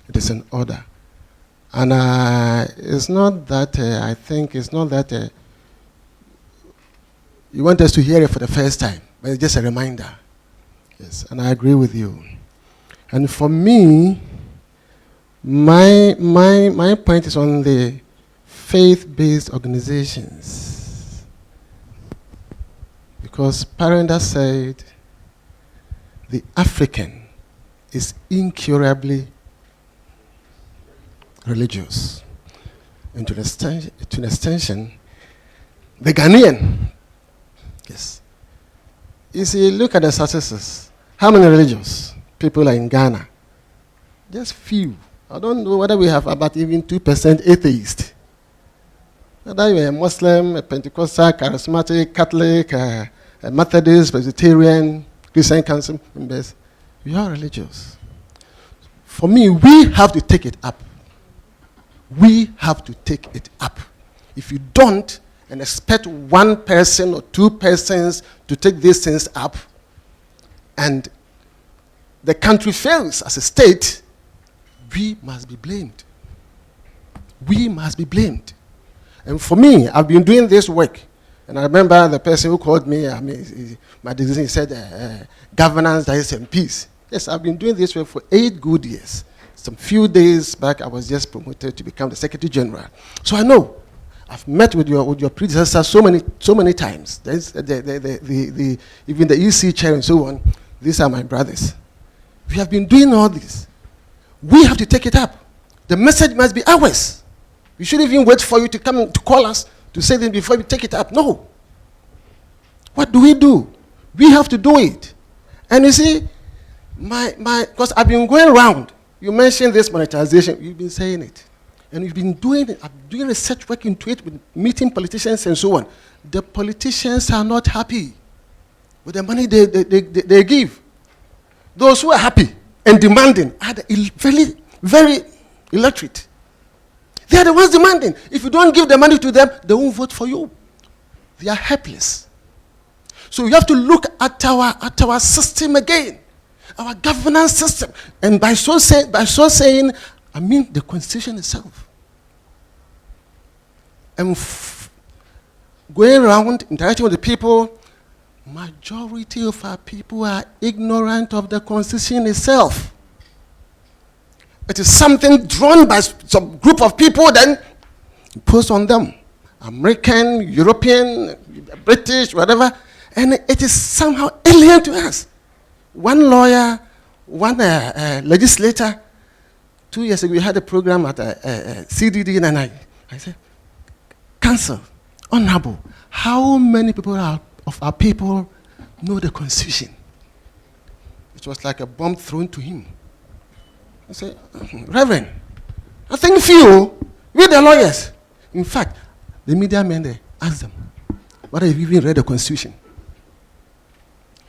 It is in order. And it's not that, I think it's not that you want us to hear it for the first time, but it's just a reminder. Yes, and I agree with you. And for me, my point is on the faith-based organizations. Because Parenda said the African is incurably religious. And to an extension, the Ghanaian, yes. You see, look at the statistics. How many religious people are in Ghana? Just few. I don't know whether we have about even 2% atheist. Whether you're a Muslim, a Pentecostal, charismatic, Catholic, a Methodist, Presbyterian, Christian Council members, we are religious. For me, we have to take it up. We have to take it up. If you don't, and expect one person or two persons to take these things up, and the country fails as a state, we must be blamed. We must be blamed. And for me, I've been doing this work, and I remember the person who called me, my decision, he said, governance, justice, and peace. Yes, I've been doing this work for 8 good years. Some few days back, I was just promoted to become the Secretary General. So I know. I've met with your predecessor so many times. There's even the EC chair and so on. These are my brothers. We have been doing all this. We have to take it up. The message must be ours. We shouldn't even wait for you to come to call us to say this before we take it up. No. What do? We have to do it. And you see, because I've been going around You mentioned this monetization. You've been saying it. And you've been doing research work into it, with meeting politicians and so on. The politicians are not happy with the money they give. Those who are happy and demanding are the very, very illiterate. They are the ones demanding. If you don't give the money to them, they won't vote for you. They are helpless. So we have to look at our system again, our governance system. And by so saying, I mean the Constitution itself. And going around interacting with the people, majority of our people are ignorant of the Constitution itself. It is something drawn by some group of people, then imposed on them. American, European, British, whatever. And it is somehow alien to us. One lawyer, one legislator, 2 years ago, we had a program at CDD, and I said, Council, Honorable, how many people of our people know the Constitution? It was like a bomb thrown to him. I said, Reverend, I think few, we the lawyers. In fact, the media men there, asked them, whether you've even read the Constitution.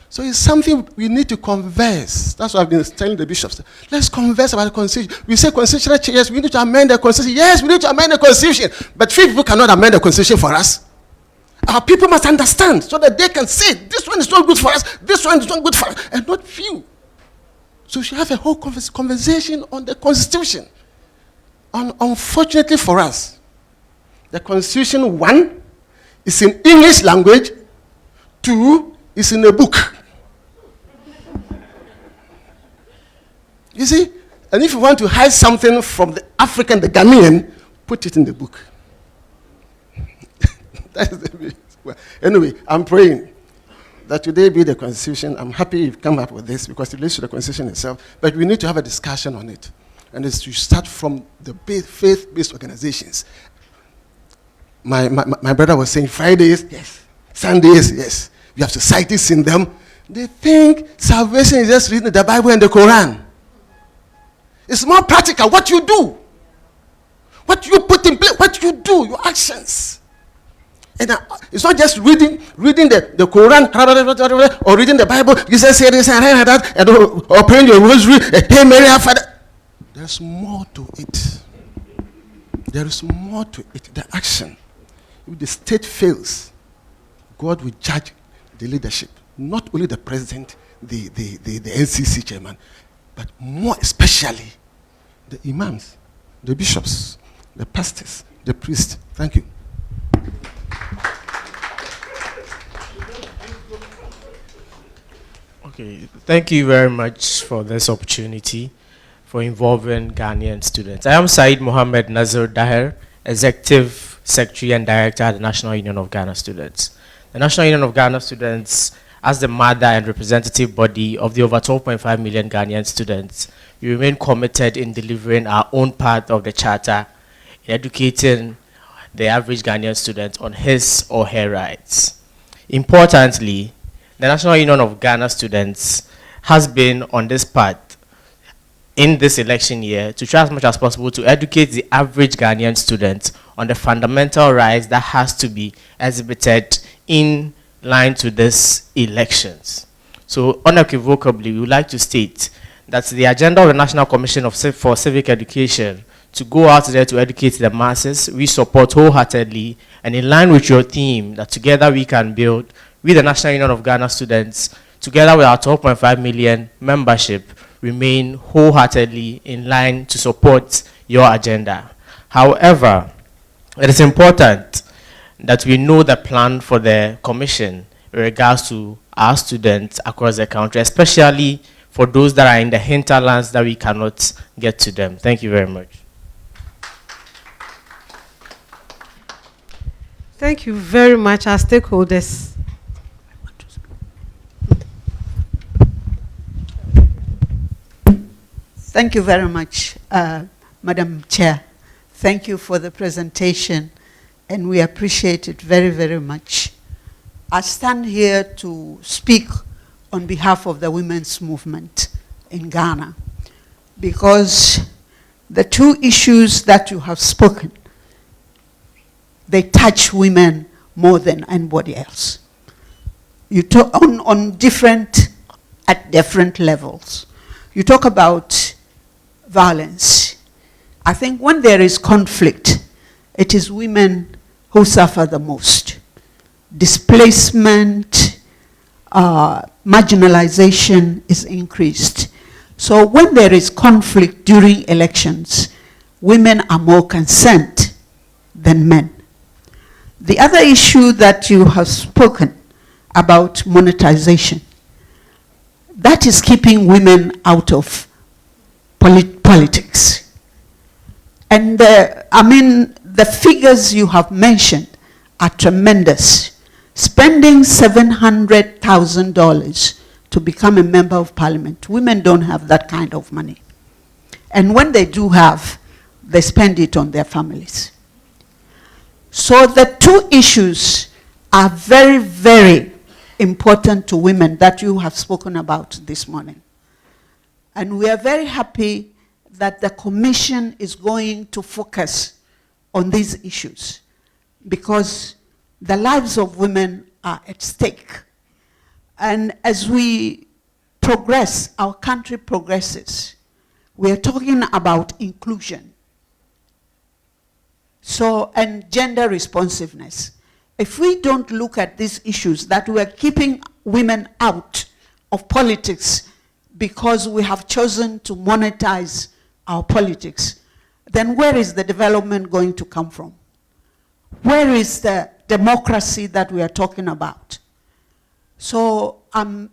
So it's something we need to converse. That's what I've been telling the bishops. Let's converse about the Constitution. We say constitutional changes, we need to amend the Constitution. Yes, we need to amend the Constitution. But few people cannot amend the Constitution for us. Our people must understand so that they can say, this one is not good for us, this one is not good for us, and not few. So we should have a whole conversation on the Constitution. Unfortunately for us, the Constitution, 1, is in English language, 2, is in a book. You see? And if you want to hide something from the African, the Ghanaian, put it in the book. That is the way. Well, anyway, I'm praying that today be the Constitution. I'm happy you've come up with this because it relates to the Constitution itself. But we need to have a discussion on it. And it's to start from the faith-based organizations. My brother was saying Fridays, yes. Sundays, yes. We have societies in them. They think salvation is just reading the Bible and the Quran. It's more practical. What you do. What you put in place. What you do. Your actions. And it's not just reading the Quran or reading the Bible. Jesus said this and that, or praying your rosary. Hey, Mary, our Father. There's more to it. There is more to it. The action. If the state fails, God will judge the leadership. Not only the president, the NCC chairman, but more especially the imams, the bishops, the pastors, the priests. Thank you. Okay, thank you very much for this opportunity for involving Ghanaian students. I am Said Mohammed Nazir Daher, Executive Secretary and Director at the National Union of Ghana Students. The National Union of Ghana Students, as the mother and representative body of the over 12.5 million Ghanaian students, we remain committed in delivering our own part of the charter in educating the average Ghanaian student on his or her rights. Importantly, the National Union of Ghana Students has been on this path in this election year to try as much as possible to educate the average Ghanaian student on the fundamental rights that has to be exhibited in line to these elections. So unequivocally, we would like to state that the agenda of the National Commission for Civic Education to go out there to educate the masses, we support wholeheartedly, and in line with your theme that together we can build, with the National Union of Ghana Students, together with our 12.5 million membership, remain wholeheartedly in line to support your agenda. However, it is important that we know the plan for the Commission in regards to our students across the country, especially for those that are in the hinterlands that we cannot get to them. Thank you very much. Thank you very much, our stakeholders. Thank you very much, Madam Chair. Thank you for the presentation, and we appreciate it very, very much. I stand here to speak on behalf of the women's movement in Ghana. because the two issues that you have spoken, they touch women more than anybody else. You talk at different levels. You talk about violence. I think when there is conflict, it is women who suffer the most. Displacement, marginalization is increased. So when there is conflict during elections, women are more concerned than men. The other issue that you have spoken about, monetization, that is keeping women out of politics. And the figures you have mentioned are tremendous. Spending $700,000 to become a member of parliament, women don't have that kind of money. And when they do have, they spend it on their families. So the two issues are very, very important to women that you have spoken about this morning. And we are very happy that the Commission is going to focus on these issues, because the lives of women are at stake. And as we progress, our country progresses, we are talking about inclusion. So, and gender responsiveness. If we don't look at these issues, that we are keeping women out of politics because we have chosen to monetize our politics, then where is the development going to come from? Where is the democracy that we are talking about? So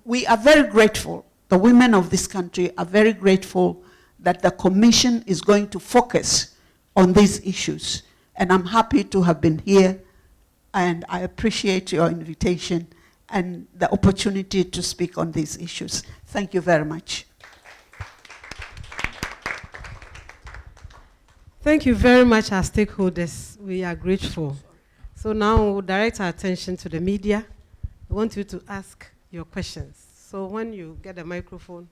we are very grateful, the women of this country are very grateful that the Commission is going to focus on these issues. And I'm happy to have been here, and I appreciate your invitation and the opportunity to speak on these issues. Thank you very much. Thank you very much, our stakeholders. We are grateful. So now we'll direct our attention to the media. I want you to ask your questions. So when you get a microphone,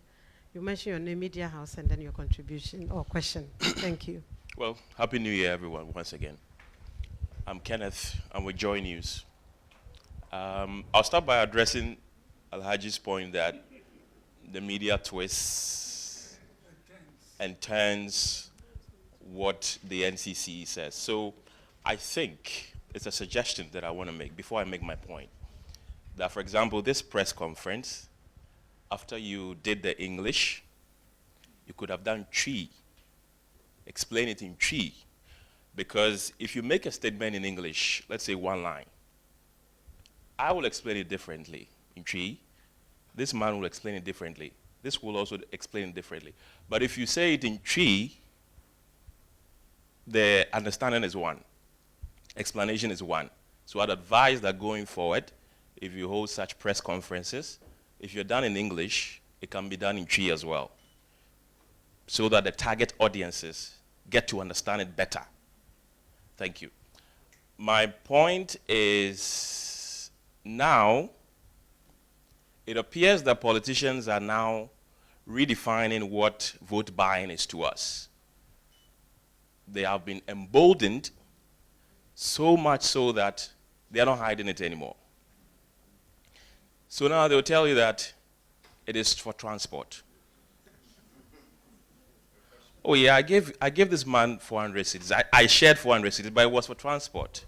you mention your name, media house, and then your contribution or question. Thank you. Well, Happy New Year, everyone, once again. I'm Kenneth. I'm with Joy News. I'll start by addressing Alhaji's point that the media twists and turns what the NCCE says. So I think it's a suggestion that I want to make before I make my point. That, for example, this press conference, after you did the English, you could have done Chi. Explain it in Chi. Because if you make a statement in English, let's say one line, I will explain it differently in Chi. This man will explain it differently. This will also explain it differently. But if you say it in Chi, the understanding is one. Explanation is one. So I'd advise that going forward, if you hold such press conferences, if you're done in English, it can be done in Chi as well, so that the target audiences get to understand it better. Thank you. My point is, now, it appears that politicians are now redefining what vote buying is to us. They have been emboldened so much so that they are not hiding it anymore. So now they'll tell you that it is for transport. Oh yeah, I gave this man 400 cities. I shared 400 cities, but it was for transport.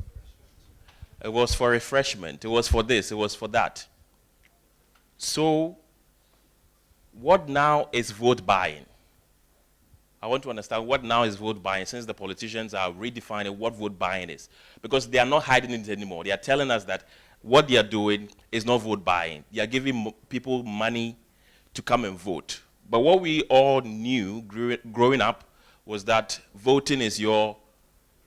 It was for refreshment. It was for this. It was for that. So what now is vote buying? I want to understand what now is vote buying, since the politicians are redefining what vote buying is. Because they are not hiding it anymore. They are telling us that what they are doing is not vote buying. They are giving people money to come and vote. But what we all knew growing up was that voting is your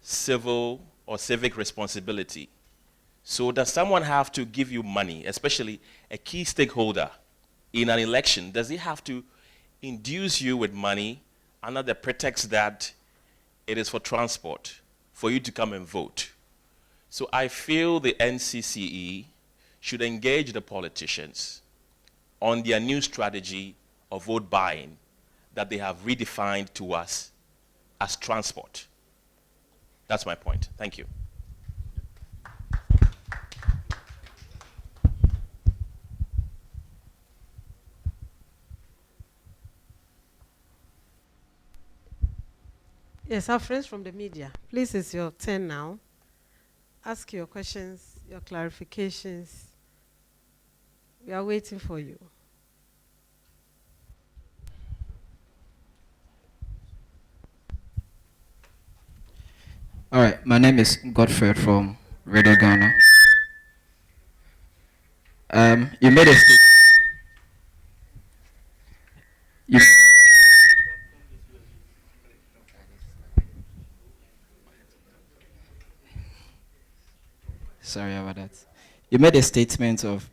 civil or civic responsibility. So does someone have to give you money, especially a key stakeholder in an election? Does he have to induce you with money under the pretext that it is for transport, for you to come and vote? So I feel the NCCE should engage the politicians on their new strategy of vote buying that they have redefined to us as transport. That's my point. Thank you. Yes, our friends from the media, please, it's your turn now. Ask your questions, your clarifications. We are waiting for you. All right, my name is Godfred from Radio Ghana. You made a statement. You Sorry about that. You made a statement of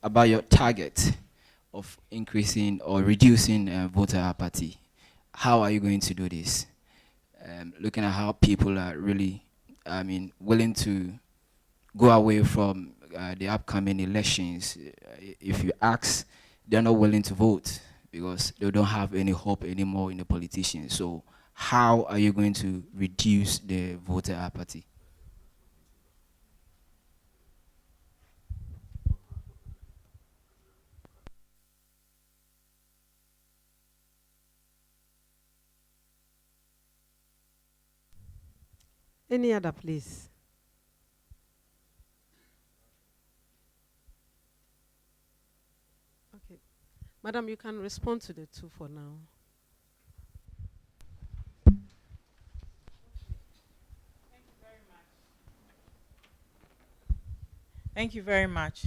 about your target of increasing or reducing voter apathy. How are you going to do this? Looking at how people are really, willing to go away from the upcoming elections. If you ask, they're not willing to vote because they don't have any hope anymore in the politicians. So how are you going to reduce the voter apathy? Any other, please? Okay. Madam, you can respond to the two for now. Thank you very much.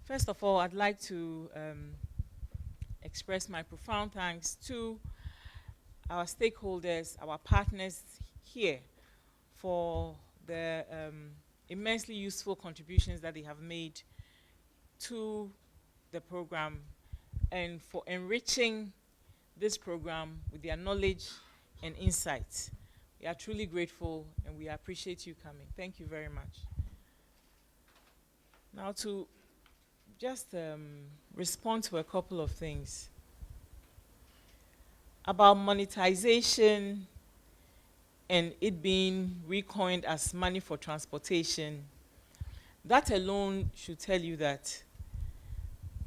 First of all, I'd like to express my profound thanks to our stakeholders, our partners here for the immensely useful contributions that they have made to the program and for enriching this program with their knowledge and insights. We are truly grateful and we appreciate you coming. Thank you very much. Now to just respond to a couple of things. About monetization and it being recoined as money for transportation, that alone should tell you that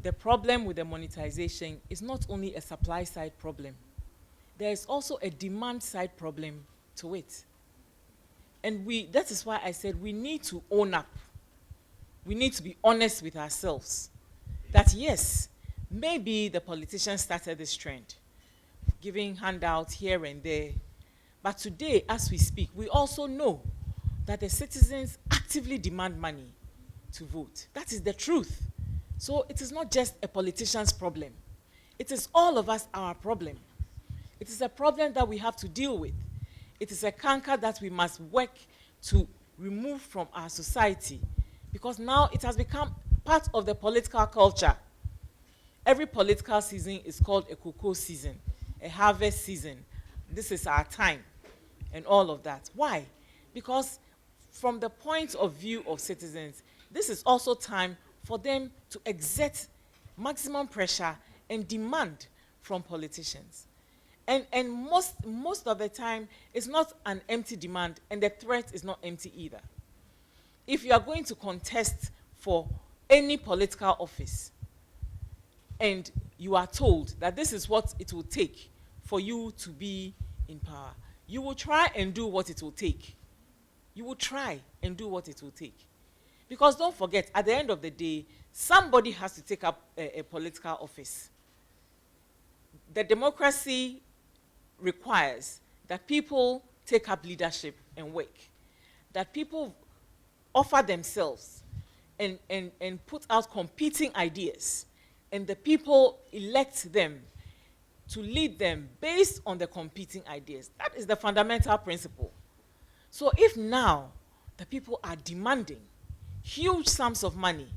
the problem with the monetization is not only a supply side problem. There is also a demand side problem to it. And that is why I said we need to own up. We need to be honest with ourselves that yes, maybe the politicians started this trend, giving handouts here and there. But today, as we speak, we also know that the citizens actively demand money to vote. That is the truth. So it is not just a politician's problem. It is all of us our problem. It is a problem that we have to deal with. It is a canker that we must work to remove from our society because now it has become part of the political culture. Every political season is called a cocoa season, a harvest season. This is our time and all of that. Why? Because from the point of view of citizens, this is also time for them to exert maximum pressure and demand from politicians. And most of the time, it's not an empty demand, and the threat is not empty either. If you are going to contest for any political office, and you are told that this is what it will take for you to be in power, you will try and do what it will take. You will try and do what it will take. Because don't forget, at the end of the day, somebody has to take up a political office. The democracy requires that people take up leadership and work, that people offer themselves and put out competing ideas, and the people elect them to lead them based on the competing ideas. That is the fundamental principle. So if now the people are demanding huge sums of money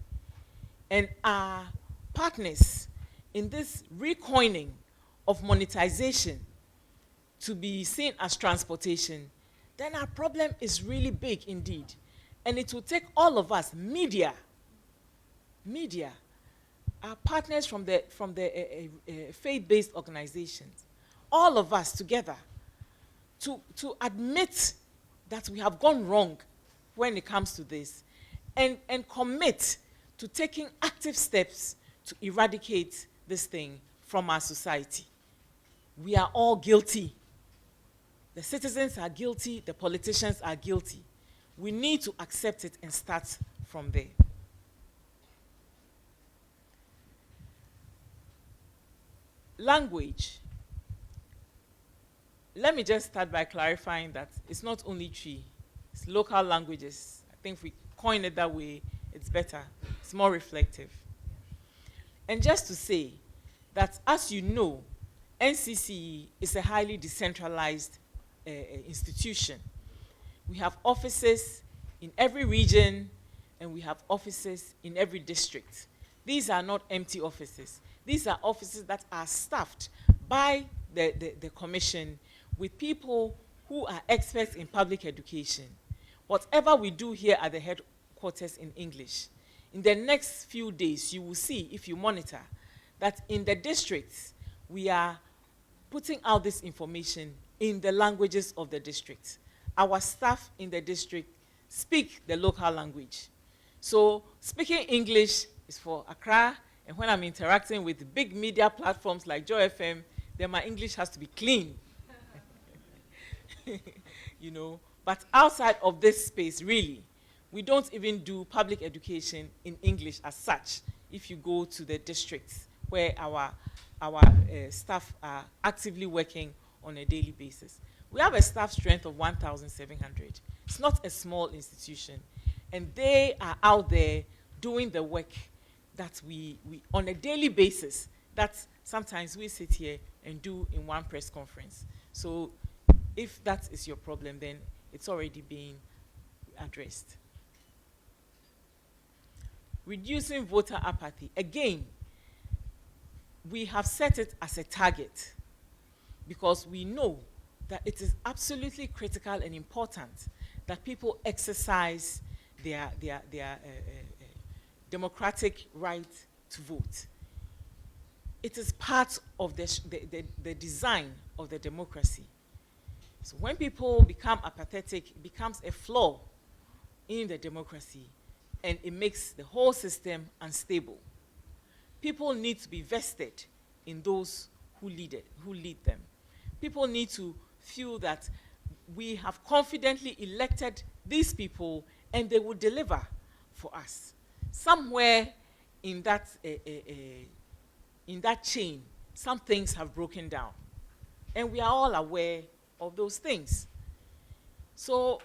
and are partners in this recoining of monetization to be seen as transportation, then our problem is really big indeed. And it will take all of us, media, our partners from the faith-based organizations, all of us together, to admit that we have gone wrong when it comes to this, and commit to taking active steps to eradicate this thing from our society. We are all guilty. The citizens are guilty, the politicians are guilty. We need to accept it and start from there. Language. Let me just start by clarifying that it's not only Twi, it's local languages. I think if we coin it that way, it's better. It's more reflective. And just to say that, as you know, NCCE is a highly decentralized institution. We have offices in every region, and we have offices in every district. These are not empty offices. These are offices that are staffed by the commission with people who are experts in public education. Whatever we do here at the headquarters in English, in the next few days, you will see, if you monitor, that in the districts, we are putting out this information in the languages of the district. Our staff in the district speak the local language. So speaking English is for Accra, and when I'm interacting with big media platforms like Joy FM, then my English has to be clean. You know, but outside of this space, really, we don't even do public education in English as such if you go to the districts where our staff are actively working on a daily basis. We have a staff strength of 1,700. It's not a small institution. And they are out there doing the work that we on a daily basis, that sometimes we sit here and do in one press conference. So if that is your problem, then it's already being addressed. Reducing voter apathy. Again, we have set it as a target because we know that it is absolutely critical and important that people exercise their democratic right to vote. It is part of the design of the democracy. So when people become apathetic, it becomes a flaw in the democracy, and it makes the whole system unstable. People need to be vested in those who lead them. People need to feel that we have confidently elected these people and they will deliver for us. Somewhere in that chain, some things have broken down, and we are all aware of those things. So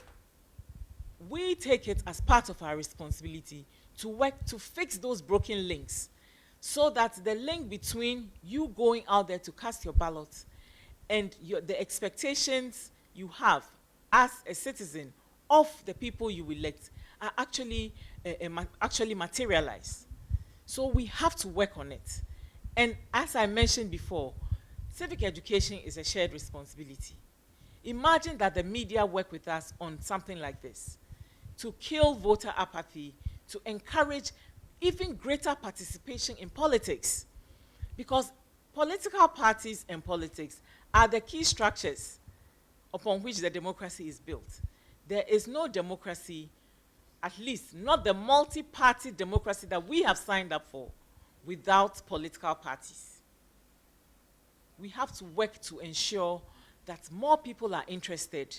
we take it as part of our responsibility to work to fix those broken links, so that the link between you going out there to cast your ballot and the expectations you have as a citizen of the people you elect are actually materialized. So we have to work on it. And as I mentioned before, civic education is a shared responsibility. Imagine that the media work with us on something like this, to kill voter apathy, to encourage even greater participation in politics. Because political parties and politics are the key structures upon which the democracy is built. There is no democracy, at least not the multi-party democracy that we have signed up for, without political parties. We have to work to ensure that more people are interested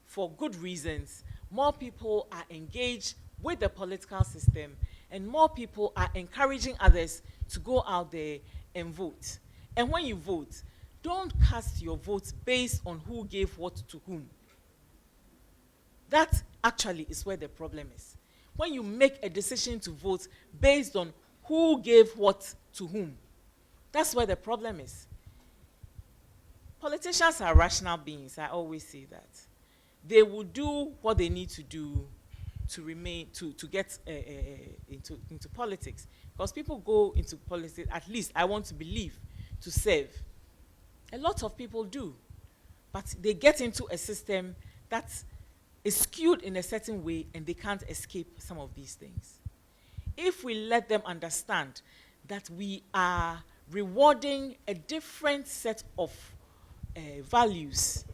for good reasons, more people are engaged with the political system, and more people are encouraging others to go out there and vote. And when you vote, don't cast your vote based on who gave what to whom. That actually is where the problem is. When you make a decision to vote based on who gave what to whom, that's where the problem is. Politicians are rational beings, I always say that. They will do what they need to do to remain, to get into politics. Because people go into politics, at least I want to believe, to serve. A lot of people do. But they get into a system that is skewed in a certain way and they can't escape some of these things. If we let them understand that we are rewarding a different set of values,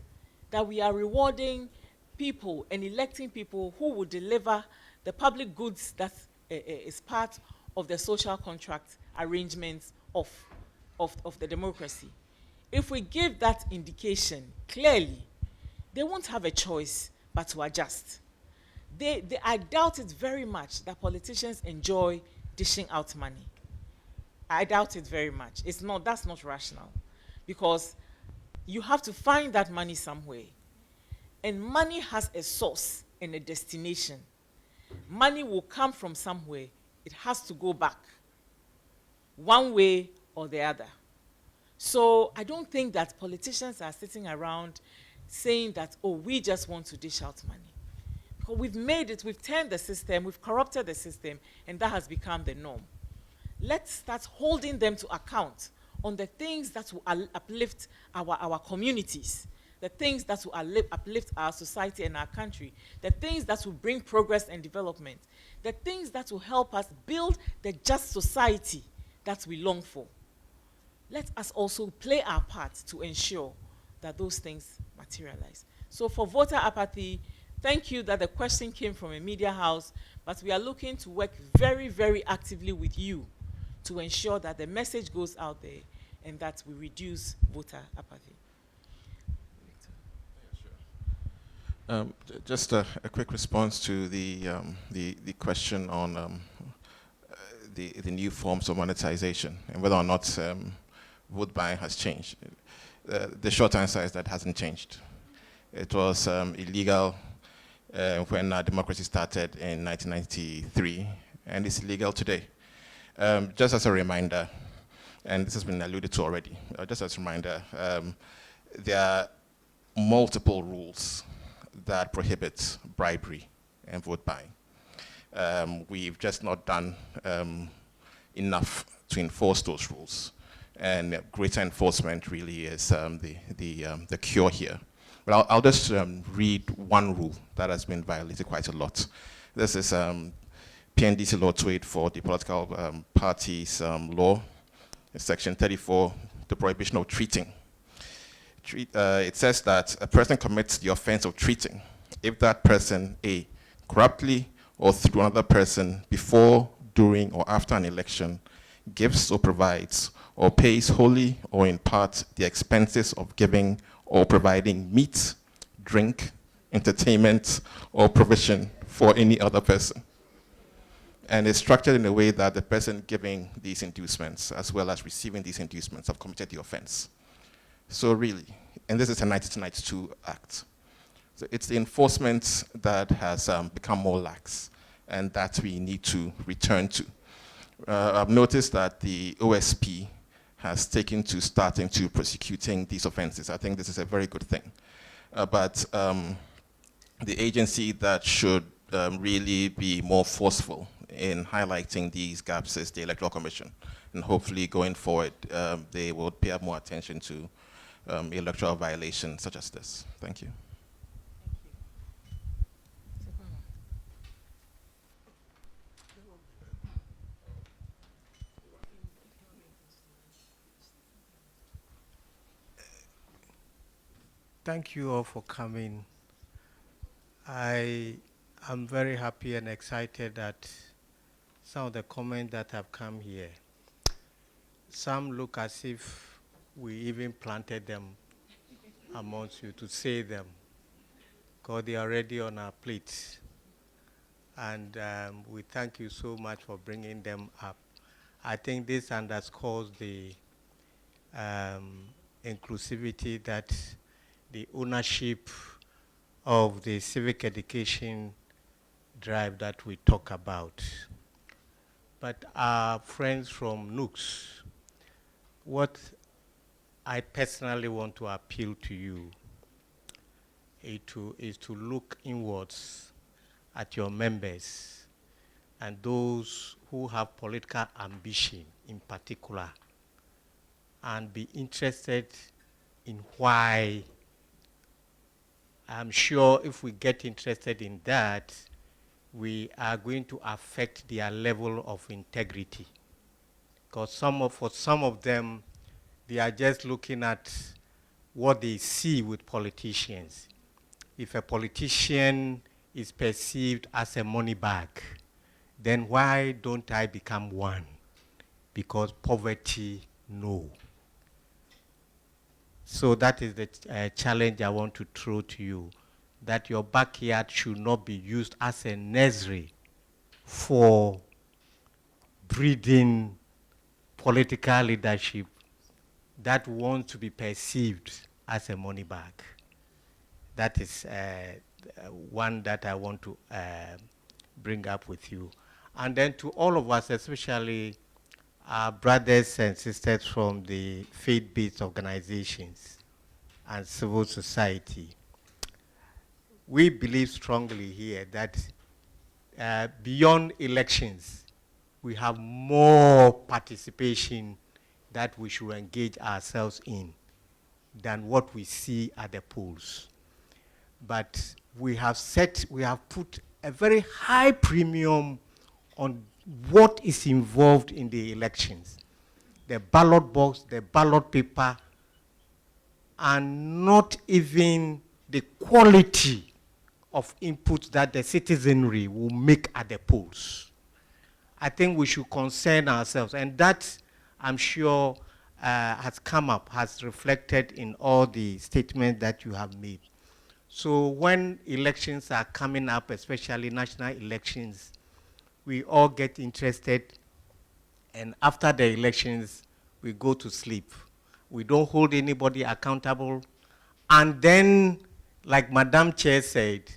that we are rewarding people and electing people who will deliver the public goods that is part of the social contract arrangements of the democracy. If we give that indication clearly, they won't have a choice but to adjust. I doubt it very much that politicians enjoy dishing out money. I doubt it very much. That's not rational, because you have to find that money somewhere. And money has a source and a destination. Money will come from somewhere. It has to go back, one way or the other. So I don't think that politicians are sitting around saying that, oh, we just want to dish out money. Because we've turned the system, we've corrupted the system, and that has become the norm. Let's start holding them to account on the things that will uplift our communities, the things that will uplift our society and our country, the things that will bring progress and development, the things that will help us build the just society that we long for. Let us also play our part to ensure that those things materialize. So for voter apathy, thank you that the question came from a media house, but we are looking to work very, very actively with you to ensure that the message goes out there and that we reduce voter apathy. Just a quick response to the question on the new forms of monetization and whether or not vote buying has changed. The short answer is that it hasn't changed. It was illegal when our democracy started in 1993, and it's illegal today. Just as a reminder, and this has been alluded to already, just as a reminder, there are multiple rules that prohibit bribery and vote buying. We've just not done enough to enforce those rules, and greater enforcement really is the cure here. But I'll just read one rule that has been violated quite a lot. This is PNDC Law 284, the political parties law, section 34, the prohibition of treating. It says that a person commits the offense of treating if that person, A, corruptly or through another person before, during, or after an election gives or provides or pays wholly or in part the expenses of giving or providing meat, drink, entertainment, or provision for any other person. And it's structured in a way that the person giving these inducements as well as receiving these inducements have committed the offense. So really, and this is a 1992 act. So it's the enforcement that has become more lax and that we need to return to. I've noticed that the OSP has taken to starting to prosecuting these offenses. I think this is a very good thing. But the agency that should really be more forceful in highlighting these gaps is the Electoral Commission. And hopefully going forward, they will pay more attention to electoral violations such as this. Thank you. Thank you all for coming. I am very happy and excited that some of the comments that have come here, some look as if we even planted them amongst you to say them, because they are already on our plates. And we thank you so much for bringing them up. I think this underscores the inclusivity that the ownership of the civic education drive that we talk about. But our friends from NUCS, what I personally want to appeal to you is to look inwards at your members and those who have political ambition in particular, and be interested in why. I'm sure if we get interested in that, we are going to affect their level of integrity. Because for some of them, they are just looking at what they see with politicians. If a politician is perceived as a money bag, then why don't I become one? Because poverty, no. So that is the challenge I want to throw to you, that your backyard should not be used as a nursery for breeding political leadership that wants to be perceived as a money bag. That is one that I want to bring up with you. And then to all of us, especially our brothers and sisters from the faith-based organizations and civil society, we believe strongly here that beyond elections, we have more participation that we should engage ourselves in than what we see at the polls. But we have put a very high premium on what is involved in the elections. The ballot box, the ballot paper, and not even the quality of input that the citizenry will make at the polls. I think we should concern ourselves, and that, I'm sure, has come up, has reflected in all the statements that you have made. So when elections are coming up, especially national elections, we all get interested, and after the elections, we go to sleep. We don't hold anybody accountable, and then, like Madam Chair said,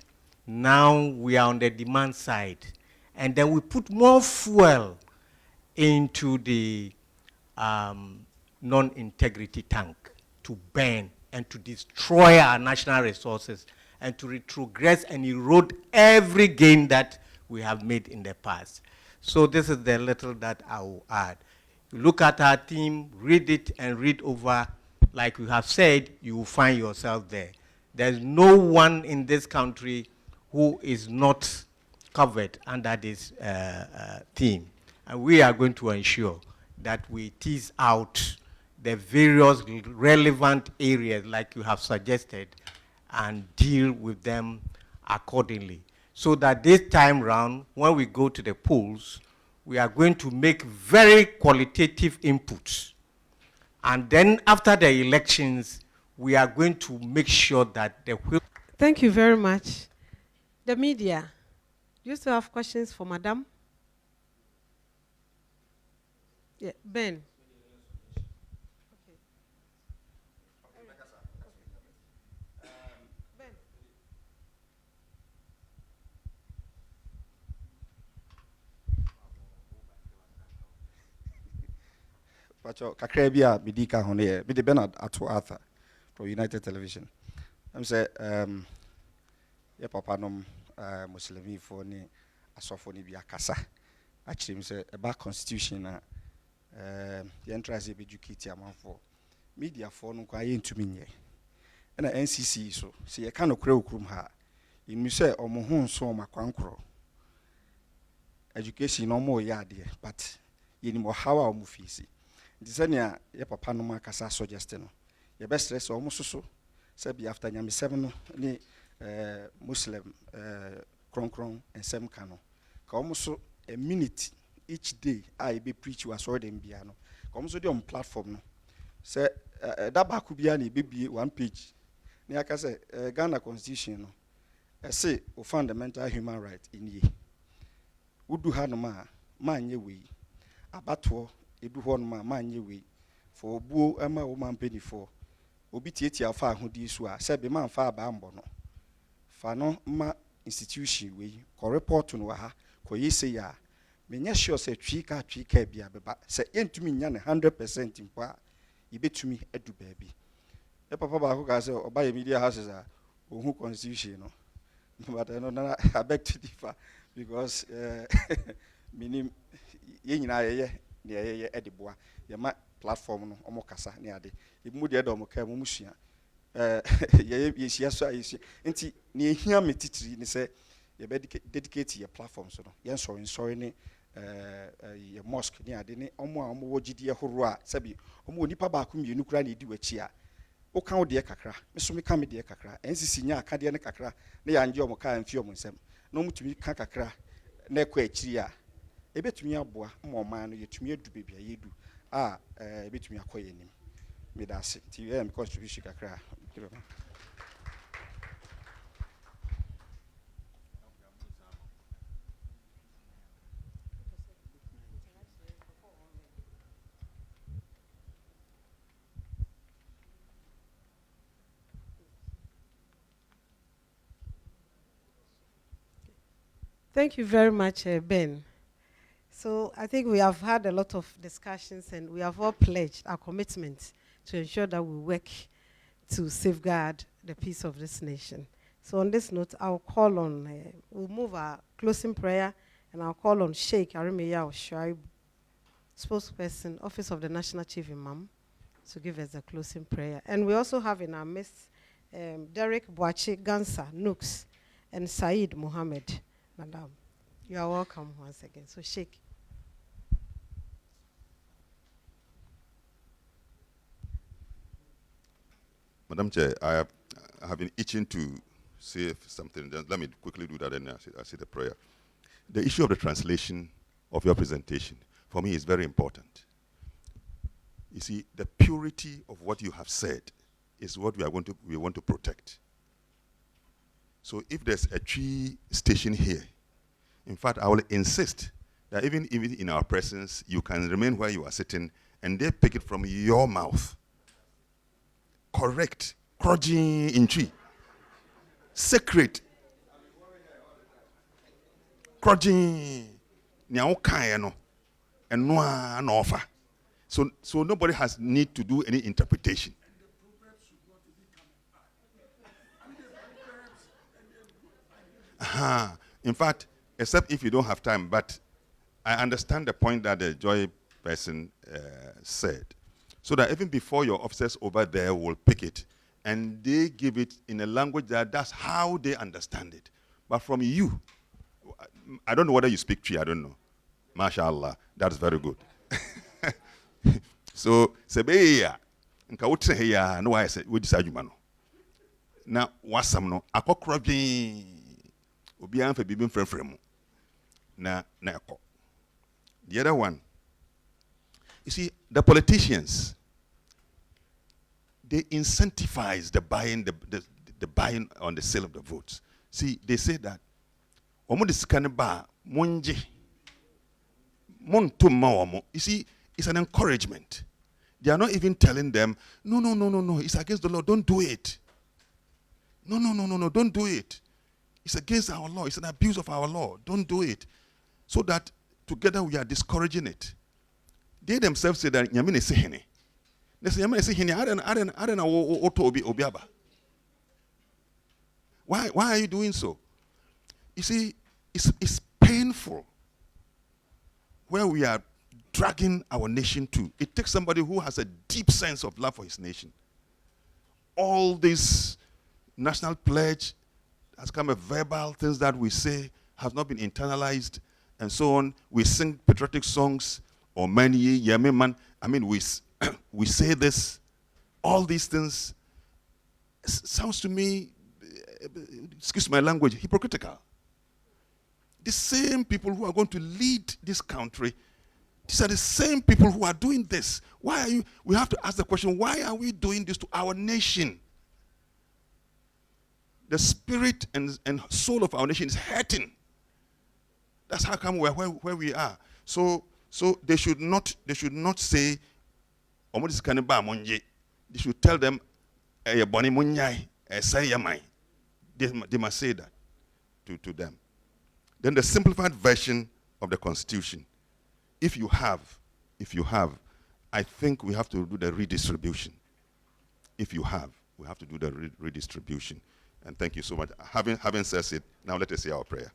now we are on the demand side, and then we put more fuel into the non-integrity tank to burn and to destroy our national resources and to retrogress and erode every gain that we have made in the past. So this is the little that I will add. You look at our team, read it and read over. Like we have said, you will find yourself there. There's no one in this country who is not covered under this theme. And we are going to ensure that we tease out the various relevant areas like you have suggested and deal with them accordingly. So that this time round, when we go to the polls, we are going to make very qualitative inputs. And then after the elections, we are going to make sure that the... Thank you very much. The media, do you still have questions for Madam? Yeah, Ben. Pacho Kakrabia Bidika Hone, Bidi Bernard Atu Arthur from United Television. I'm say ye papa nom Muslimi for ni asofoni bi akasa. Actually say about constitution na the entrance be educate amanfo. Media for no kwa ye ntumi nye. Na NCC so say ye kan okura okurum ha. Inu say omo ho nso makwankro. Education no more yade but ye ni mo hawa omo fisi. Disania ye papa no makasa suggest no ye be stress o musoso say be after nyame 7 no ni Muslim kronkron ensem ka no ka omuso a minute each day I be preach was already bia no ka omuso dey on platform no say that back bia na be one page ni aka say Ghana constitution no say o fundamental human right in ye udu ha no ma nye we abato edu ho no ma nye we for obuo ama wo man peni for obi tietia fa ahodi so a se be man fa aba mbo no fa no ma institution we ko report no ha ko yese ya menye sure se twika bia beba se yentumi nya ne 100% mpo a ibetumi edu baabi e papa ba ko ka se oba ye media houses a ohu constitution no but no na I beg to differ because minim ye nyina ye ne ediboa ye ma platform no omo kasa ne ade ibu de do mo ka mo musua ye sia so ayesi nti ne ehia metitiri ni se ye be dedicate your platform so no ye sorry ne mosque ni ade ne omo a omo wogidie horo a sabi omo onipa ba ku mienu kura na edi wachi a o kan de kakra me so me kan me de kakra NCC nya akade ne kakra na ya nje omo ka amfi omo nsem na omo tumi ka kakra na ekwa akiri a ebetumi aboa mo man no yetumi adu bebia yedu a ebetumi akoye nim me da se ti me contribution kakra. Thank you very much, Ben. So I think we have had a lot of discussions and we have all pledged our commitment to ensure that we work to safeguard the peace of this nation. So on this note, I'll call on, we'll move our closing prayer, and I'll call on Sheikh Arimeya Oshuaib, spokesperson, Office of the National Chief Imam, to give us a closing prayer. And we also have in our midst Derek Boachi Gansa Nooks and Saeed Mohammed. Madam, you are welcome once again. So Sheikh. Madam Chair, I have been itching to say something. Let me quickly do that, and I say the prayer. The issue of the translation of your presentation, for me, is very important. You see, the purity of what you have said is what we want to protect. So if there's a tree station here, in fact, I will insist that even in our presence, you can remain where you are sitting, and they pick it from your mouth. Correct, crudging in tree, sacred, crudging, and no offer. So nobody has need to do any interpretation. In fact, except if you don't have time, but I understand the point that the Joy person said. So that even before your officers over there will pick it, and they give it in a language that's how they understand it. But from you, I don't know whether you speak Tree, I don't know. MashaAllah, that's very good. So, Sebeya, nka wotre heya no why say we decide you na wasam no akokro dwen obi anfa bibi mfremfrem na ekọ. The other one, you see, the politicians, they incentivize the buying the buying on the sale of the votes. See, they say that you see, it's an encouragement. They are not even telling them, no, it's against the law, don't do it. No, don't do it. It's against our law, it's an abuse of our law, don't do it. So that together we are discouraging it. They themselves say that Yamine Sehene. They say Yamine Sehene, I don't know Obiaba. Why are you doing so? You see, it's painful where we are dragging our nation to. It takes somebody who has a deep sense of love for his nation. All this national pledge has come a verbal things that we say have not been internalized and so on. We sing patriotic songs or many man. I mean, we say this. All these things sounds to me, excuse my language, hypocritical. The same people who are going to lead this country, these are the same people who are doing this. Why are you? We have to ask the question, why are we doing this to our nation? The spirit and soul of our nation is hurting. That's how come we're where we are. So they should not say, they should tell them, they must say that to them. Then the simplified version of the Constitution, if you have, I think we have to do the redistribution. If you have, we have to do the redistribution. And thank you so much. Having said it, now let us say our prayer.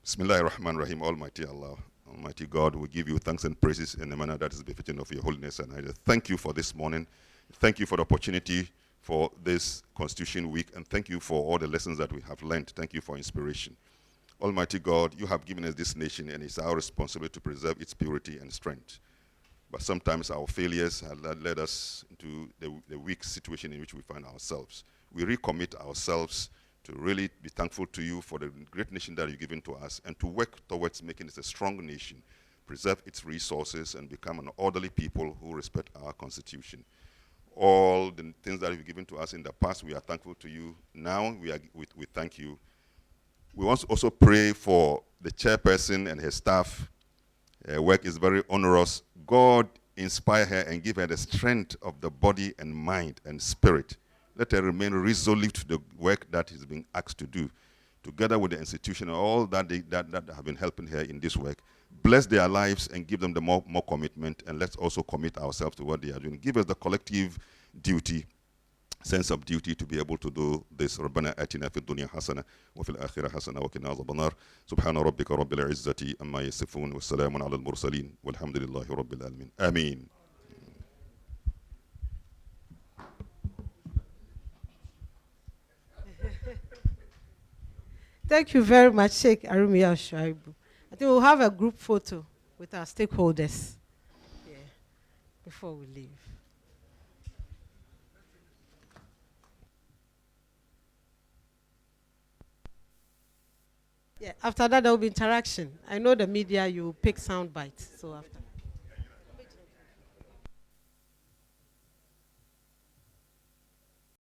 Bismillahir Rahmanir Rahim. Almighty Allah, Almighty God, we give you thanks and praises in a manner that is befitting of your holiness. And I just thank you for this morning. Thank you for the opportunity for this Constitution Week. And thank you for all the lessons that we have learned. Thank you for inspiration. Almighty God, you have given us this nation, and it's our responsibility to preserve its purity and strength. But sometimes our failures have led us into the weak situation in which we find ourselves. We recommit ourselves to really be thankful to you for the great nation that you've given to us, and to work towards making it a strong nation, preserve its resources, and become an orderly people who respect our constitution. All the things that you've given to us in the past, we are thankful to you. Now we thank you. We want to also pray for the chairperson and her staff. Her work is very onerous. God inspire her and give her the strength of the body and mind and spirit. Let her remain resolute to the work that is being asked to do, together with the institution and all that that have been helping her in this work. Bless their lives and give them the more commitment, and let's also commit ourselves to what they are doing. Give us the collective duty, sense of duty, to be able to do this. ربنا آتنا في الدنيا حسنة وفي الآخرة حسنة وقنا عذاب النار. سبحان ربك رب العزة أما يصفون والسلام على المرسلين والحمد لله رب العالمين. آمين. Thank you very much, Sheikh Arumia Shuaibu. I think we'll have a group photo with our stakeholders before we leave. Yeah, after that there will be interaction. I know the media, you pick sound bites. So after.